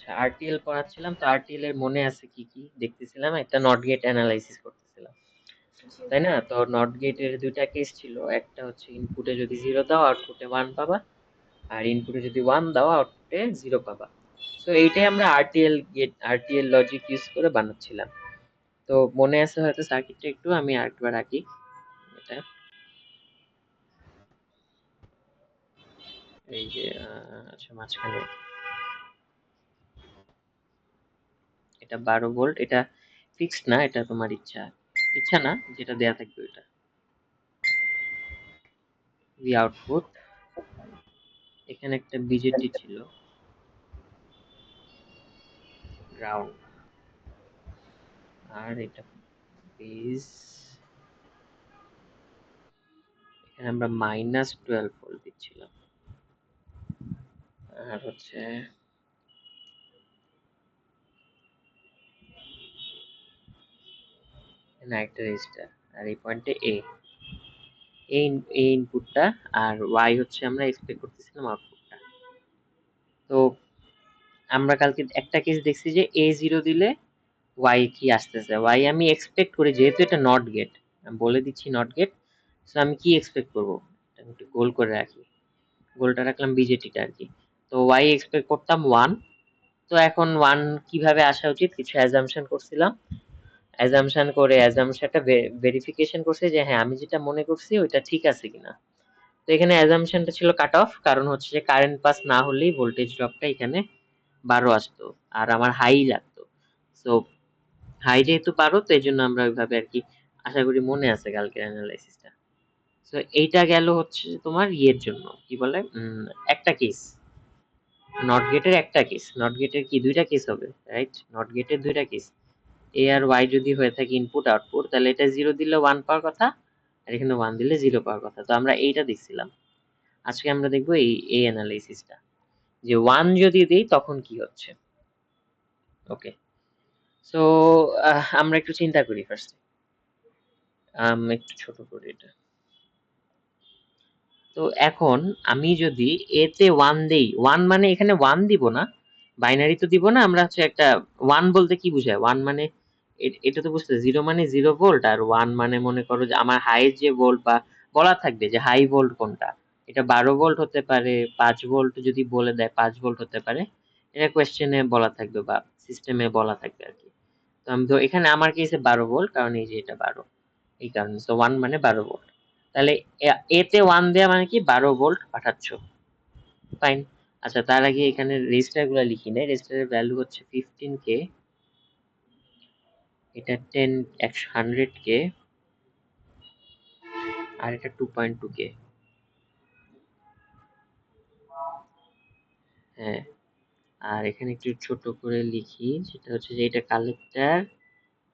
আচ্ছা, আরটিএল পড়াচ্ছিলাম তো আরটিএল এর মনে আছে কি কি দেখতেছিলাম, একটা নট গেট অ্যানালাইসিস করতেছিলাম, জি। তাই না? তো নট গেটের দুইটা কেস ছিল, একটা হচ্ছে ইনপুটে যদি জিরো দাও আউটপুটে ওয়ান পাবা, আর ইনপুটে যদি ওয়ান দাও আউটপুটে জিরো পাবা। তো এইটাই আমরা আরটিএল লজিক ইউজ করে বানাচ্ছিলাম। তো মনে আছে হয়তো সার্কিটটা, একটু আমি আরেকবার আঁকি এটা। এই যে আচ্ছা, মাঝখানে এটা 12 ভোল্ট, এটা ফিক্সড না, এটা তোমার ইচ্ছা, ইচ্ছা না, যেটা দেয়া থাকবে ওইটা ভি আউটপুট। এখানে একটা বিজেটি ছিল, গ্রাউন্ড, আর এটা বেস। এখানে আমরা -12 ভোল্ট দিচ্ছিলাম, আর হচ্ছে এখানে একটা রেজিস্টার, আর এই পয়েন্টে এই ইনপুটটা, আর ওয়াই হচ্ছে আমরা এক্সপেক্ট করতেছিলাম আউটপুটটা। তো আমরা কালকে একটা কেস দেখছি যে এ জিরো দিলে ওয়াই কি আসতেছে, ওয়াই আমি এক্সপেক্ট করি, যেহেতু এটা নট গেট, আমি বলে দিচ্ছি নট গেট, সো আমি কি এক্সপেক্ট করবো, আমি একটু গোল করে রাখি, গোলটা রাখলাম বিজেটিটা আর কি। তো ওয়াই এক্সপেক্ট করতাম ওয়ান। তো এখন ওয়ান কিভাবে আসা উচিত, কিছু অ্যাজাম্পশন করছিলাম, অ্যাজাম্পশন করে অ্যাজাম্পশনটা ভেরিফিকেশন করছে যে হ্যাঁ আমি যেটা মনে করছি ওইটা ঠিক আছে কিনা। তো এখানে অ্যাজাম্পশনটা ছিল কাট অফ, কারণ হচ্ছে যে কারেন্ট পাস না হলেই ভোল্টেজ ড্রপটা এখানে 12 আসতো, আর আমার হাই লাগতো। সো হাই যেহেতু 12, তো এই জন্য আমরা ওইভাবে আর কি, আশা করি মনে আছে কালকের অ্যানালাইসিসটা। সো এইটা গেল হচ্ছে তোমার ইয়ের জন্য, কি বলে, একটা কেস, নট গেটের একটা কেস। নট গেটের কি দুইটা কেস হবে, রাইট? নট গেটের দুইটা কেস, এ আর ওয়াই যদি হয়ে থাকে ইনপুট আউটপুট, তাহলে এটা জিরো দিলে ওয়ান পাওয়ার কথা, আর এখানে ওয়ান দিলে জিরো পাওয়ার কথা। তো আমরা এইটা দেখছিলাম, আজকে আমরা দেখবো এই অ্যানালাইসিসটা, যে ওয়ান যদি দিই তখন কি হচ্ছে। ওকে, সো আমরা একটু চিন্তা করি ফার্স্ট, একটু ছোট করি এটা। তো এখন আমি যদি এতে ওয়ান দেই, ওয়ান মানে এখানে ওয়ান দিব না, বাইনারি তো দিব না, আমরা হচ্ছে একটা, ওয়ান বলতে কি বুঝায়, ওয়ান মানে এটা তো বুঝতে, জিরো মানে 0 ভোল্ট, আর ওয়ান মানে মনে করো যে আমার হাই যে ভোল্ট, বা বলা থাকবে যে হাই ভোল্ট কোনটা, এটা 12 ভোল্ট হতে পারে, 5 ভোল্ট যদি বলে দেয় 5 ভোল্ট হতে পারে, এটা কোয়েশ্চেনে বলা থাকবে বা সিস্টেমে বলা থাকবে আর কি। তো আমি তো এখানে আমার কেসে 12 ভোল্ট, কারণ এই যে এটা 12, এই কারণে। তো ওয়ান মানে 12 ভোল্ট, তাহলে এতে ওয়ান দেওয়া মানে কি 12 ভোল্ট পাঠাচ্ছ, ফাইন। আচ্ছা, তার আগে এখানে রেজিস্টার গুলা লিখি নেই, রেজিস্টারের ভ্যালু হচ্ছে 15K, এটা 100K, আর এটা 2.2K। হ্যাঁ, আর এখানে একটু ছোট করে লিখি, সেটা হচ্ছে যে এটা কালেক্টর,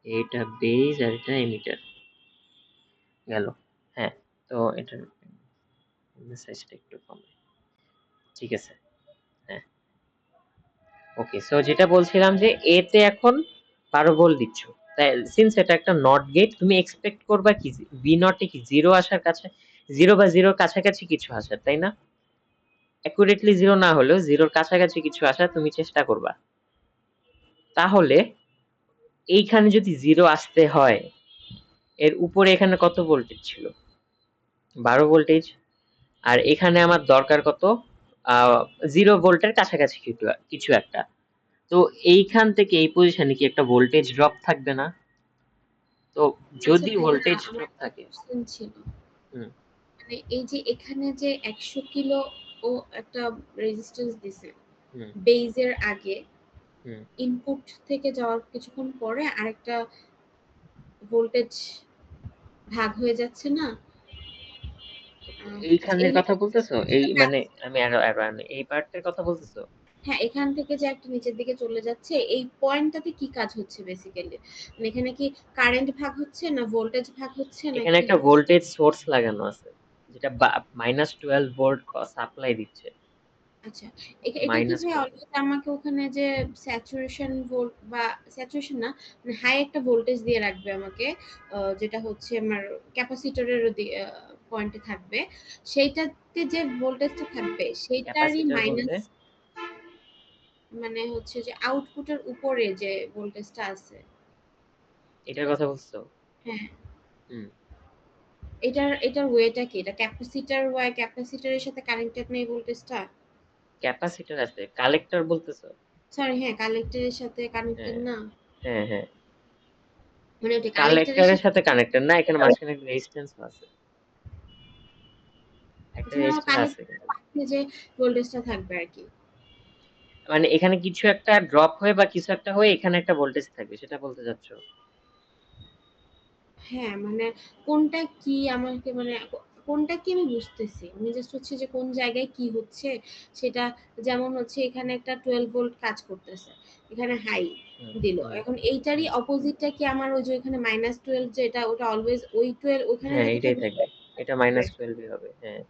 এটা বেজ, আর এটা এমিটার গেল। হ্যাঁ, তো এটার সাইজটা একটু কমে, ঠিক আছে। হ্যাঁ, ওকে, সো যেটা বলছিলাম যে এতে এখন 12 ভোল্ট দিচ্ছ, তাই সিন্স এটা একটা নট গেট, তুমি এক্সপেক্ট করবা কি বি নটে কি জিরো আসার কাছে, জিরো বা জিরোর কাছাকাছি কিছু আসার, তাই না? অ্যাকুরেটলি জিরো না হলেও জিরোর কাছাকাছি কিছু আসার তুমি চেষ্টা করবা। তাহলে এইখানে যদি জিরো আসতে হয়, এর উপরে এখানে কত ভোল্টেজ ছিল, 12 ভোল্টেজ, আর এখানে আমার দরকার কত, 0 ভোল্টের কাছাকাছি কিছু একটা। তো এইখান থেকে এই পজিশনে কি একটা ভোল্টেজ ড্রপ থাকবে না? তো আচ্ছা যদি ভাইয়া, ভোল্টেজ আমার ড্রপ একটা থাকে, কোশ্চেন ছিল। হুম, মানে এই যে এখানে যে 100 কিলো ও একটা রেজিস্ট্যান্স দিছে হুম, বেজের আগে, হুম, ইনপুট থেকে যাওয়ার কিছুক্ষণ পরে আরেকটা ভোল্টেজ ভাগ হয়ে যাচ্ছে না? আচ্ছা, এইখানের এই কথা বলতেছো, এই রেজিস্ট্যান্সটা মানে আমি আরো এই পার্টের কথা বলতেছো? হ্যাঁ, এখান থেকে যে একটা নিচের দিকে চলে যাচ্ছে, এই পয়েন্টটাতে কি কাজ হচ্ছে বেসিক্যালি? মানে এখানে কি কারেন্ট ভাগ হচ্ছে, না ভোল্টেজ ভাগ হচ্ছে, না এখানে কি একটা হচ্ছে? ভোল্টেজ সোর্স লাগানো আছে, যেটা -12 ভোল্ট সাপ্লাই দিচ্ছে, আচ্ছা, এটা কি মাইনাস ভাই টুয়েলভ অলওয়েজ আমাকে ওখানে যে স্যাচুরেশন ভোল্ট বা স্যাচুরেশন না, মানে হাই একটা ভোল্টেজ দিয়ে রাখবে আমাকে, যেটা হচ্ছে আমার ক্যাপাসিটরের পয়েন্টে থাকবে, সেইটাতে যে ভোল্টেজটা থাকবে সেইটারই ক্যাপাসিটর বলতে? মাইনাস, মানে হচ্ছে যে আউটপুটের উপরে যে ভোল্টেজটা আছে। এটার কথা বলছো? হ্যাঁ, হুম। এটার ওয়েটা কি? এটা ক্যাপাসিটর ওয়াই ক্যাপাসিটরের সাথে কানেক্টেড না এই ভোল্টেজটা? ক্যাপাসিটর আছে, কালেক্টর বলতেছো? সরি, হ্যাঁ, কালেক্টরের সাথে কানেক্টেড হ্যাঁ, না? হ্যাঁ, হ্যাঁ। মানে ওটা কালেক্টরের কালেক্টরের সাথে সাথে কানেক্টেড না, এখানে মাঝখানে একটা রেজিস্ট্যান্স আছে। একটা ধরো রেজিস্ট্যান্স আছে কালেক্টরের কিন্তু। পাশে যে ভোল্টেজটা থাকবে আরকি। মানে এখানে কিছু একটা ড্রপ হয়ে বা কিছু একটা হয়ে এখানে একটা ভোল্টেজ থাকবে, সেটা বলতে চাচ্ছো? হ্যাঁ, মানে কোনটা কি আমাকে মানে কোনটা কি আমি বুঝতেছি। আমি জাস্ট হচ্ছে যে কোন জায়গায় কি হচ্ছে সেটা, যেমন হচ্ছে এখানে একটা 12 ভোল্ট কাজ করতেছে। এখানে হাই হুম, দিল। হুম, এখন এইটারই হুম। অপোজিটটা কি আমার ওই যে ওখানে -12 যেটা ওটা অলওয়েজ ওই 12 ওখানে হ্যাঁ, যদি এটাই থাকে থাকবে। এটা -12 ই হবে। হ্যাঁ।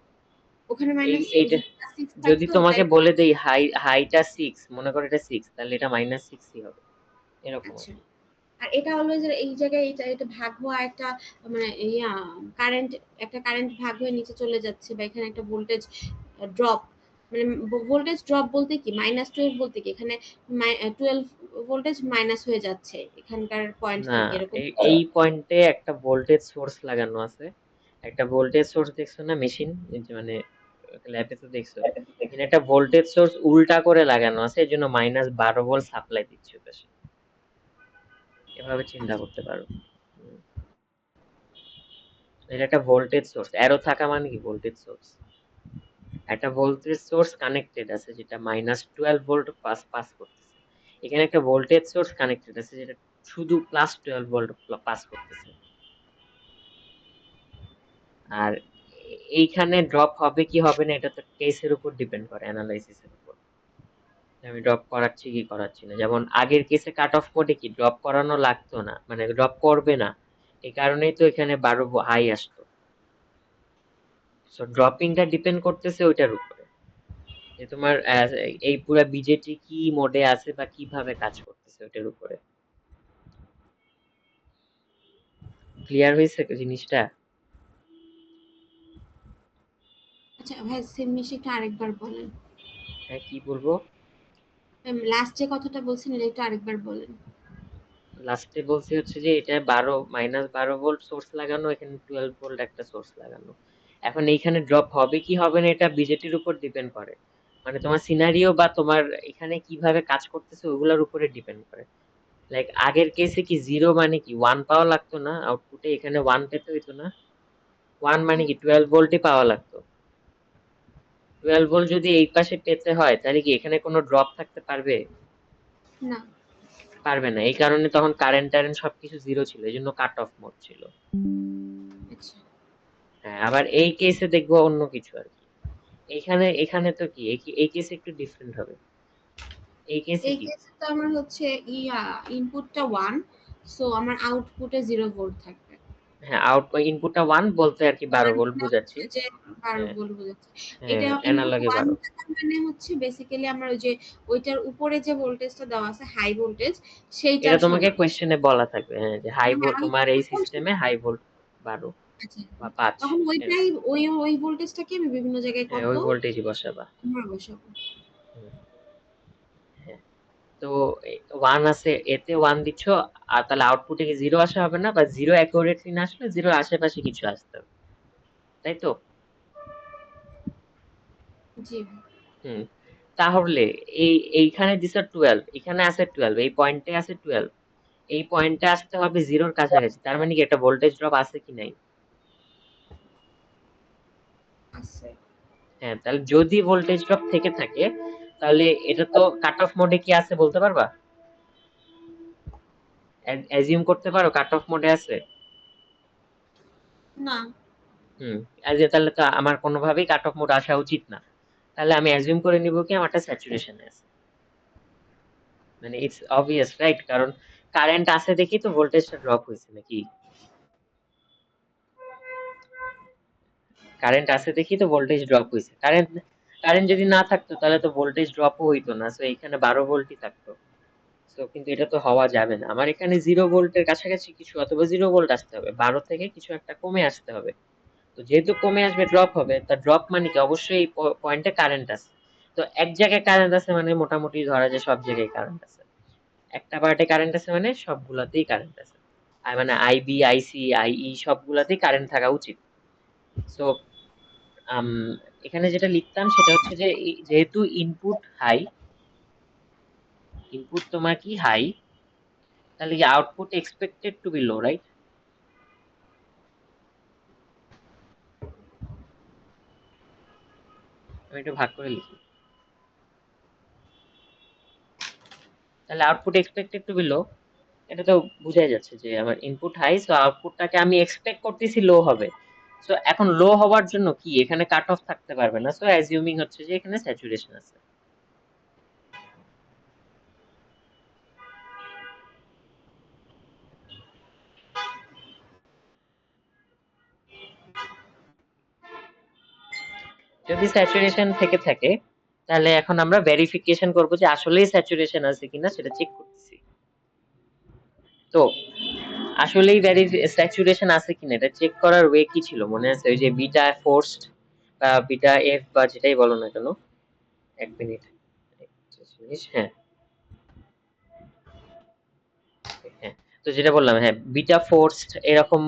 ওখানে এই মাইনাস এইটা যদি +6 যদি থাকতো তোমাকে তাইলে বলে দেই হাইটা 6, মনে করো এটা 6, তাহলে এটা -6 ই হবে। এরকম আচ্ছা। আরকি। আর এটা অলওয়েজ এই জায়গায় এটা ভাগ হওয়া একটা মানে কারেন্ট, একটা কারেন্ট ভাগ হয়ে নিচে চলে যাচ্ছে বা এখানে একটা ভোল্টেজ ড্রপ, মানে ভোল্টেজ ড্রপ বলতে কি -12 বলতে কি এখানে 12 ভোল্টেজ মাইনাস হয়ে যাচ্ছে এখানকার পয়েন্ট না, থেকে এরকম এই পয়েন্টে একটা ভোল্টেজ সোর্স লাগানো আছে। একটা ভোল্টেজ সোর্স দেখছো না মেশিন, মানে ল্যাবে তো দেখছো। এখানে একটা ভোল্টেজ সোর্স উল্টা করে লাগানো আছে, এর জন্য -12 ভোল্ট সাপ্লাই দিচ্ছে ওপাশে। এভাবে চিন্তা আচ্ছা। করতে পারো। হুম। এটা একটা ভোল্টেজ সোর্স, অ্যারো থাকা মানে কি ভোল্টেজ সোর্স। একটা ভোল্টেজ সোর্স কানেক্টেড আছে যেটা -12 ভোল্ট পাস পাস করতেছে। এখানে একটা ভোল্টেজ সোর্স কানেক্টেড আছে যেটা শুধু +12 ভোল্ট পাস করতেছে। আর এইখানে ড্রপ হবে কি হবে না এটা তো কেসের উপর ডিপেন্ড করে, অ্যানালাইসিসের উপর। আমি ড্রপ করাচ্ছি কি করাচ্ছি না। যেমন আগের কেসে কাট অফ কোডে কি ড্রপ করানো লাগতো না, মানে ড্রপ করবে না। এই কারণেই তো এখানে 12 হাই আসতো। সো ড্রপিংটা ডিপেন্ড করতেছে ওইটার উপরে, যে তোমার এই পুরা বিজেটি কি মোডে আছে বা কিভাবে কাজ করতেছে ওইটার উপরে। ক্লিয়ার হয়েছে জিনিসটা? আচ্ছা ভাই, সেম জিনিস একটু আরেকবার বলেন। হ্যাঁ, কি বলবো? লাস্ট যে কথাটা বলছেন এটা একটু আরেকবার বলেন। লাস্টে বলছি হচ্ছে যে এটা 12 ভোল্ট সোর্স লাগানো, এখানে 12 ভোল্ট একটা সোর্স লাগানো। এখন এইখানে ড্রপ হবে কি হবে না এটা বিজেটির উপর ডিপেন্ড করে। মানে তোমার সিনারিও বা তোমার এখানে কিভাবে কাজ করতেছে ওগুলোর উপরে ডিপেন্ড করে। লাইক আগের কেসে কি জিরো মানে কি ওয়ান পাওয়া লাগতো না আউটপুটে, এখানে ওয়ান পেতে হইতো না। ওয়ান মানে হ্যাঁ, কি 12 ভোল্টই পাওয়া লাগতো। 12 ভোল্ট যদি এই পাশে পেতে হয় তাহলে কি এখানে কোনো ড্রপ থাকতে পারবে? না। পারবে না। এই কারণে তখন কারেন্ট টারেন্ট সবকিছু জিরো ছিল, এই জন্য কাট অফ মোড ছিল। আচ্ছা। হ্যাঁ, আবার এই কেসে দেখবো অন্য কিছু আর কি। এখানে এখানে তো কি এই কেসে একটু ডিফারেন্ট হবে। এই কেসে এই কি, কেসে তো আমার হচ্ছে ইনপুটটা 1, সো আমার আউটপুটে 0 ভোল্ট থাকবে। হ্যাঁ, ইনপুটটা ওয়ান বলতে আর কি 12 ভোল্ট মানে বুঝাচ্ছি। হচ্ছে যে 12 হ্যাঁ, ভোল্ট বোঝাচ্ছে। হ্যাঁ, এটা ইনপুট অ্যানালগে 1 12। থাকা মানে হচ্ছে বেসিক্যালি আমার ওই যে ওইটার উপরে যে ভোল্টেজটা দেওয়া আছে হাই ভোল্টেজ এটা সেইটার তোমাকে সমান। কোয়েশ্চেনে বলা থাকবে, হ্যাঁ, যে হাই মানে ভোল্ট আমি তোমার এই তখন সিস্টেমে হাই ভোল্ট 12 আচ্ছা, বা 5 তখন ওইটাই এরকম। ওই ভোল্টেজটাকে আমি বিভিন্ন জায়গায় হ্যাঁ, কত ওই ভোল্টেজই বসাবা। আমরা বসাবো। হুম, হ্যাঁ। তো ওয়ান আছে, এতে ওয়ান দিচ্ছ, আর তাহলে আউটপুটে কি জিরো আসা হবে না, বা জিরো অ্যাকুরেটলি না আসলে জিরোর আশেপাশে কিছু আসতে হবে, তাই তো? জি। হুম। তাহলে এইখানে দিছে 12, এখানে আছে 12, এই পয়েন্টে আছে 12, এই পয়েন্টে আসতে হবে জিরোর কাছাকাছি, তার মানে কি একটা ভোল্টেজ ড্রপ আছে কি নাই? আছে। হ্যাঁ, তাহলে যদি ভোল্টেজ ড্রপ থেকে থাকে তাহলে এটা তো কাট অফ মোডে কি আছে বলতে পারবা? অ্যাজিউম করতে পারো কাট অফ মোডে আছে? না। হুম। তাহলে তো আমার কোনোভাবেই কাট অফ মোড আসা উচিত না। তাহলে আমি অ্যাজিউম করে নিব কি আমারটা স্যাচুরেশনে আছে। মানে ইটস অবভিয়াস রাইট, কারণ কারেন্ট আছে দেখি তো ভোল্টেজটা ড্রপ হয়েছে নাকি? কারেন্ট আছে দেখি তো ভোল্টেজ ড্রপ হয়েছে। কারেন্ট কারেন্ট যদি না থাকতো তাহলে তো ভোল্টেজ ড্রপও হইতো না, সো এখানে 12 ভোল্টই থাকতো। সো কিন্তু এটা তো হওয়া যাবে না, আমার এখানে 0 ভোল্টের কাছাকাছি কিছু অথবা 0 ভোল্ট আসতে হবে, 12 থেকে কিছু একটা কমে আসতে হবে। তো যেহেতু কমে আসবে ড্রপ হবে, তা ড্রপ মানে কি অবশ্যই এই পয়েন্টে কারেন্ট আছে। তো এক জায়গায় কারেন্ট আছে মানে মোটামুটি ধরা যায় সব জায়গায় কারেন্ট আছে। একটা পার্টে কারেন্ট আছে মানে সবগুলাতেই কারেন্ট আছে। আর মানে আইবি, আইসি, আইই সবগুলাতেই কারেন্ট থাকা উচিত। সো আম, এখানে যেটা লিখতাম সেটা হচ্ছে যে যেহেতু ইনপুট তোমার কি হাই, তাহলে কি output expected to be low, right? আমি একটু ভাগ করে লিখি। তাহলে output expected to be low, এটা তো বোঝাই যাচ্ছে যে আমার ইনপুট হাই, সো আউটপুটটাকে আমি এক্সপেক্ট করতেছি লো হবে। সো এখন লো হওয়ার জন্য কি এখানে কাট অফ থাকতে পারবে না, সো অ্যাজিউমিং হচ্ছে যে এখানে স্যাচুরেশন আছে। যদি স্যাচুরেশন থেকে থাকে তাহলে এখন আমরা ভেরিফিকেশন করব যে আসলেই স্যাচুরেশন আছে কিনা সেটা চেক করতেছি। তো আসলেই স্যাচুরেশন আছে কিনা এটা চেক করার ওয়ে কি ছিল মনে আছে? ওই যে বিটা ফোর্সড বা বিটা এফ বা যেটাই বলো না কেন। এক মিনিট, হ্যাঁ হ্যাঁ, তো যেটা বললাম, হ্যাঁ বিটা ফোর্সড এরকম,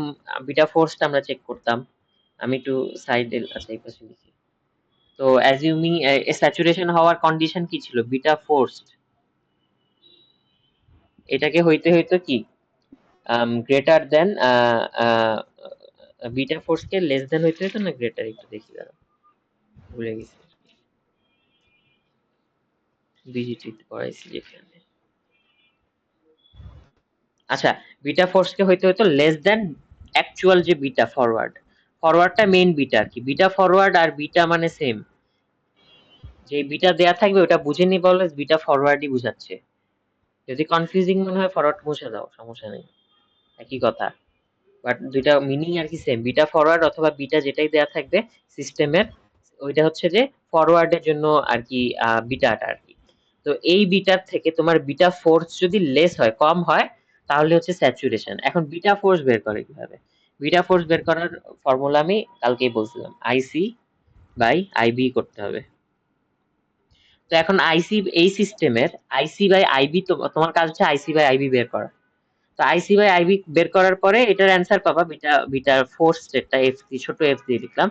বিটা ফোর্সড আমরা চেক করতাম। আমি একটু সাইডে, আচ্ছা এই পাশে লিখি। তো অ্যাজিউমিং স্যাচুরেশন হওয়ার কন্ডিশন কি ছিল? বিটা ফোর্সড, এটাকে হইতে হইতো কি greater than beta force k less than হইতে হইতো না গ্রেটার, একটু দেখি দাঁড়াও, ভুলে গেছি। বিজিটি পড়াইছি যেখানে, আচ্ছা বিটা ফোর্স কে হইতে হইতো লেস দেন অ্যাকচুয়াল যে বিটা ফরওয়ার্ড, ফরওয়ার্ডটা মেইন বিটা আর কি, বিটা ফরওয়ার্ড আর বিটা মানে সেম। যে বিটা দেয়া থাকবে ওটা বুঝে নিবা, অলওয়েজ বিটা ফরওয়ার্ডই বুঝাচ্ছে। যদি কনফিউজিং মনে হয় ফরওয়ার্ড মুছে দাও, সমস্যা নেই, একই কথা। বাট দুইটা মিনিং আর কি সেম, বিটা ফরওয়ার্ড অথবা বিটা যেটাই দেয়া থাকবে সিস্টেমের, ওইটা হচ্ছে যে ফরওয়ার্ডের জন্য আর কি বিটাটা আর কি। তো এই বিটার থেকে তোমার বিটা ফোর্স যদি লেস হয়, কম হয়, তাহলে হচ্ছে স্যাচুরেশন। এখন বিটা ফোর্স বের করে কিভাবে? বিটা ফোর্স বের করার ফর্মুলা আমি কালকেই বলছিলাম, আইসি বাই আইবি করতে হবে। তো এখন আইসি এই সিস্টেমের আইসি বাই আইবি, তোমার কাজ হচ্ছে আইসি বাই আইবি বের করা। তো আইসি বাই আইবি বের করার পরে এটার অ্যান্সার পাবা, বিটার ফোর্স যেটা এফ ছোট এফ দিয়ে লিখলাম,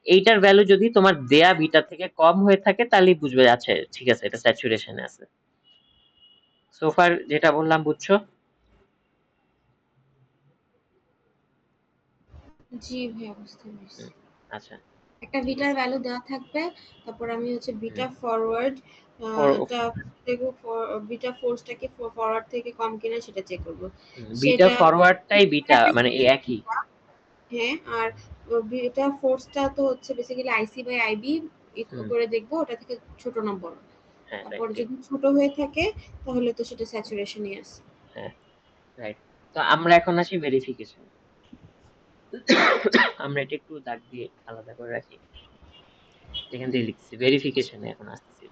এইটার ভ্যালু যদি তোমার দেয়া বিটা থেকে কম হয়ে থাকে তাহলেই বুঝবে আচ্ছা ঠিক আছে এটা স্যাচুরেশনে আছে। সোফার যেটা বললাম বুঝছো? জি ভাইয়া, বুঝতে পারছি। হুম, আচ্ছা একটা ঠিক বিটার আছে। ভ্যালু দেওয়া থাকবে, তারপর আমি হচ্ছে হুম, বিটা ফরওয়ার্ড ফর টা দেখবো, বিটা ফোর্সটাকে ফরওয়ার্ড থেকে কম কিনা সেটা চেক করব। বিটা সেটা ফরওয়ার্ডটাই বিটা মানে এই একই। হ্যাঁ, আর বিটা ফোর্সটা তো হচ্ছে বেসিক্যালি আইসি বাই আইবি হুম, করে দেখবো ওটা থেকে ছোট না বড়। হ্যাঁ তারপর রাইট, যদি ছোট হয়ে থাকে তাহলে তো সেটা স্যাচুরেশনই আছে। হ্যাঁ রাইট। তো আমরা এখন আসি ভেরিফিকেশন। আমরা এটা একটু দাগ দিয়ে আলাদা করে রাখি, যেখান থেকে লিখছি ভেরিফিকেশনে এখন আসতেছি।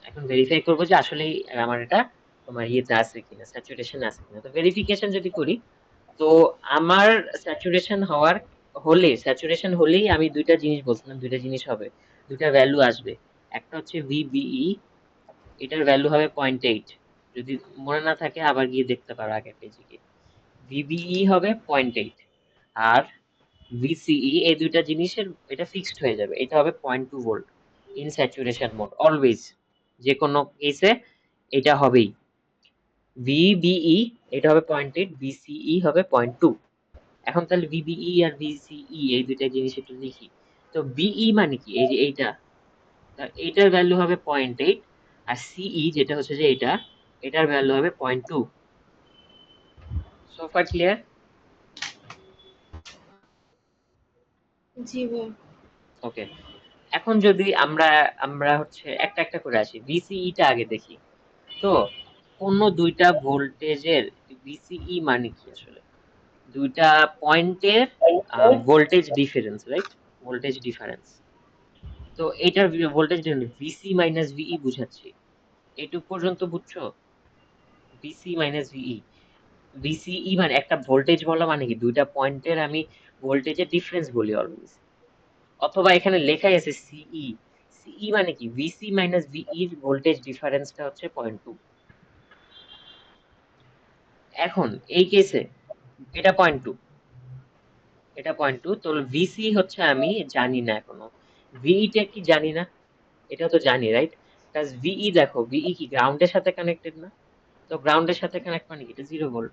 এখন ভেরিফাই করবো যে আসলেই আমার এটা তোমার ইয়েতে আছে কিনা, স্যাচুরেশন আছে কিনা। তো ভেরিফিকেশন যদি করি, তো আমার স্যাচুরেশন হলেই আমি দুইটা জিনিস বলছিলাম, দুইটা জিনিস হবে, দুইটা ভ্যালু আসবে। একটা হচ্ছে ভিবিই, এটার ভ্যালু হবে 0.8। যদি মনে না থাকে আবার গিয়ে দেখতে পারো আগের পেজে গিয়ে। ভিবিই হবে 0.8, আর ভিসিই, এই দুইটা জিনিসের এটা ফিক্সড হয়ে যাবে, এটা হবে 0.2 volt in saturation mode always, যে কোনো কেসে এটা হবেই। ভিবিই এটা হবে 0.8, ভিসিই হবে 0.2। এখন তাহলে ভিবিই আর ভিসিই এই দুইটা জিনিস একটু লিখি। তো বিই মানে কি, এই যে এইটা, এইটার ভ্যালু হবে 0.8, আর সিই যেটা হচ্ছে যে এটা, এটার ভ্যালু হবে 0.2। So far clear? জি ভাই। ওকে, এখন যদি আমরা আমরা হচ্ছে একটা একটা করে আসি, ভিসিই টা আগে দেখি। তো কোন দুইটা ভোল্টেজের ভিসিই মানে কি আসলে? দুইটা পয়েন্টের voltage difference, right? Voltage difference. তো এটার ভোল্টেজ ভিসি মাইনাস ভিই বুঝাচ্ছি, এটুক পর্যন্ত বুঝছো? ভিসি মাইনাস ভিই, ভিসিই মানে একটা ভোল্টেজ বলা মানে কি দুইটা পয়েন্টের আমি ভোল্টেজের ডিফারেন্স বলি অলওয়েজ। অথবা এখানে লেখাই আছে সিই। সিই মানে কি, ভিসি মাইনাস ভিই এর ভোল্টেজ ডিফারেন্সটা হচ্ছে 0.2। এখন এই কেসে এটা 0.2, এটা 0.2, তো ভিসি হচ্ছে আমি জানি না এখনো, ভিইটা কি জানি না, এটা তো জানি রাইট। কাজ ভিই, দেখো ভিই কি গ্রাউন্ডের সাথে কানেক্টেড না, তো গ্রাউন্ডের সাথে কানেক্ট মানে কি, এটা 0 ভোল্ট।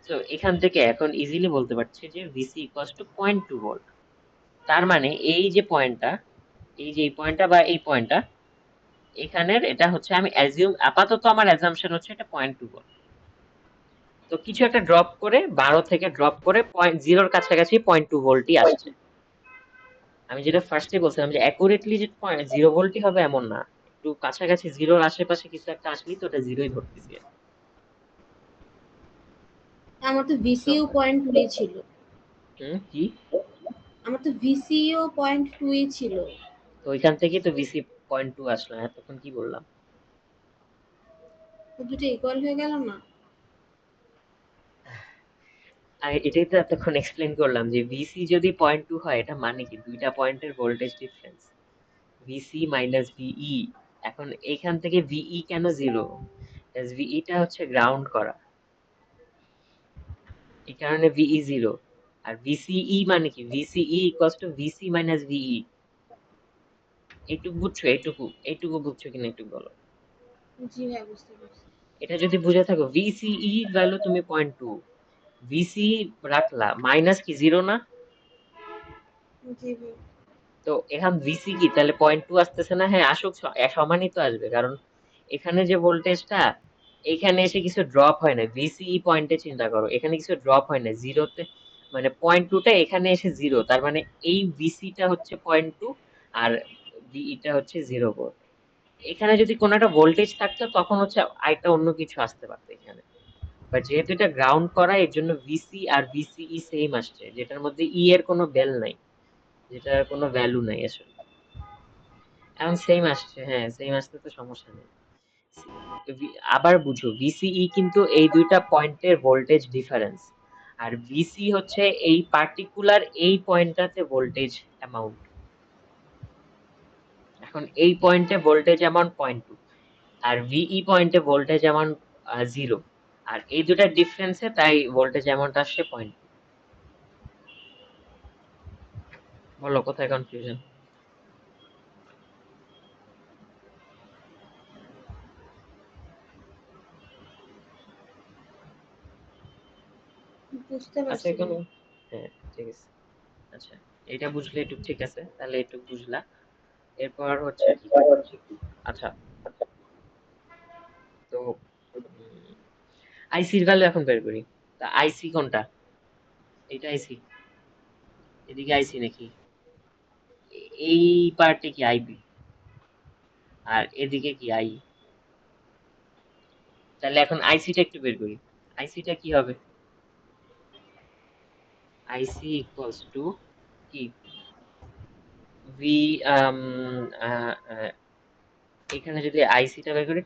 তো এখান থেকে এখন ইজিলি বলতে পারছি যে ভিসি ইকুয়ালস টু 0.2 ভোল্ট। তার মানে এই যে পয়েন্টটা, এই যে এই পয়েন্টটা বা এই পয়েন্টটা, এখানের এটা হচ্ছে আমি অ্যাজিউম, আপাতত আমার অ্যাজাম্পশন হচ্ছে এটা 0.2 ভোল্ট। তো কিছু একটা ড্রপ করে, 12 থেকে ড্রপ করে 0 কাছাকাছি 0.2 ভোল্টই আসছে। আমি যেটা ফার্স্টে বলছিলাম যে অ্যাকুরেটলি যে 0 ভোল্টই হবে এমন না, একটু কাছাকাছি জিরোর আশেপাশে কিছু একটা আসলেই তো ওটা জিরোই ধরতেছি। আমার তো তো ভিসিও 0.2 ছিল। কি, আমার তো ভিসিও 0.2 ছিল। তো ওইখান থেকেই তো ভিসি 0.2 আসলো, এতক্ষণ কি বললাম। তো দুটো ইকুয়াল হয়ে গেল না? আর এটাই তো এতক্ষণ এক্সপ্লেন করলাম যে ভিসি যদি 0.2 হয়, এটা মানে কি দুইটা পয়েন্টের ভোল্টেজ ডিফারেন্স, ভিসি মাইনাস ভিই। এখন এইখান থেকে ভিই কেন জিরো, ভিইটা হচ্ছে গ্রাউন্ড করা, এই কারণে ভিই জিরো। আর ভিসিই মানে কি, VCE equals to VC minus ভিই। এইটুকু বুঝছো, এইটুকু বুঝছো কিনা একটু বলো। জি ভাই, বুঝতে পারছি। এটা যদি বুঝে থাকো, ভিসিই ভ্যালু তুমি 0.2, ভিসি রাখলা, মাইনাস কি জিরো না, জি ভাই। তো এখন ভিসি কি তাহলে 0.2 আসতেছে না, হ্যাঁ আসুক, সমানই তো আসবে, কারণ এখানে যে ভোল্টেজটা, এখানে এসে কিছু ড্রপ হয় না, ভিসিই পয়েন্টে চিন্তা করো, এখানে কিছু ড্রপ হয় না জিরোতে, মানে 0.2টা এখানে এসে জিরো, তার মানে এই ভিসিটা হচ্ছে 0.2 আর ভিইটা হচ্ছে 0 ভোল্ট। এখানে যদি কোনো একটা ভোল্টেজ থাকতো তখন হচ্ছে আরেকটা অন্য কিছু আসতে পারতো এখানে, বাট যেহেতু এটা গ্রাউন্ড করা, এর জন্য ভিসি আর ভিসিই সেম আসছে, যেটার মধ্যে ই এর কোনো বেল নাই, যেটার কোনো ভ্যালু নাই আসলে। এখন সেম আসছে, হ্যাঁ সেম আসতে তো সমস্যা নেই। আবার বুঝো, ভিসিই কিন্তু এই দুইটা পয়েন্টের ভোল্টেজ ডিফারেন্স, আর ভিসি হচ্ছে এই পার্টিকুলার এই পয়েন্টটাতে ভোল্টেজ অ্যামাউন্ট। এখন এই পয়েন্টে ভোল্টেজ অ্যামাউন্ট 0.2, আর ভিই পয়েন্টে ভোল্টেজ অ্যামাউন্ট 0, আর এই দুটার ডিফারেন্সে তাই ভোল্টেজ অ্যামাউন্ট আসছে 0.2। বলো কোথায় কনফিউশন। বুঝতে আছে পারছি ভাই। কোনো, হ্যাঁ ঠিক আছে, আচ্ছা এটা বুঝলে একটু ঠিক আছে, তাহলে একটু বুঝলা। এরপর হচ্ছে কি, আচ্ছা তো আইসির ভ্যালু এখন বের করি। তা আইসি কোনটা, এটা আইসি, এদিকে আইসি নাকি, এই পার্টে কি আইবি, আর এদিকে কি আই, তাহলে এখন আইসিটা একটু বের করি। আইসিটা কি হবে, আইসি ইকুয়ালস টু কি, ভি, এখানে যদি আইসিটা বের করি,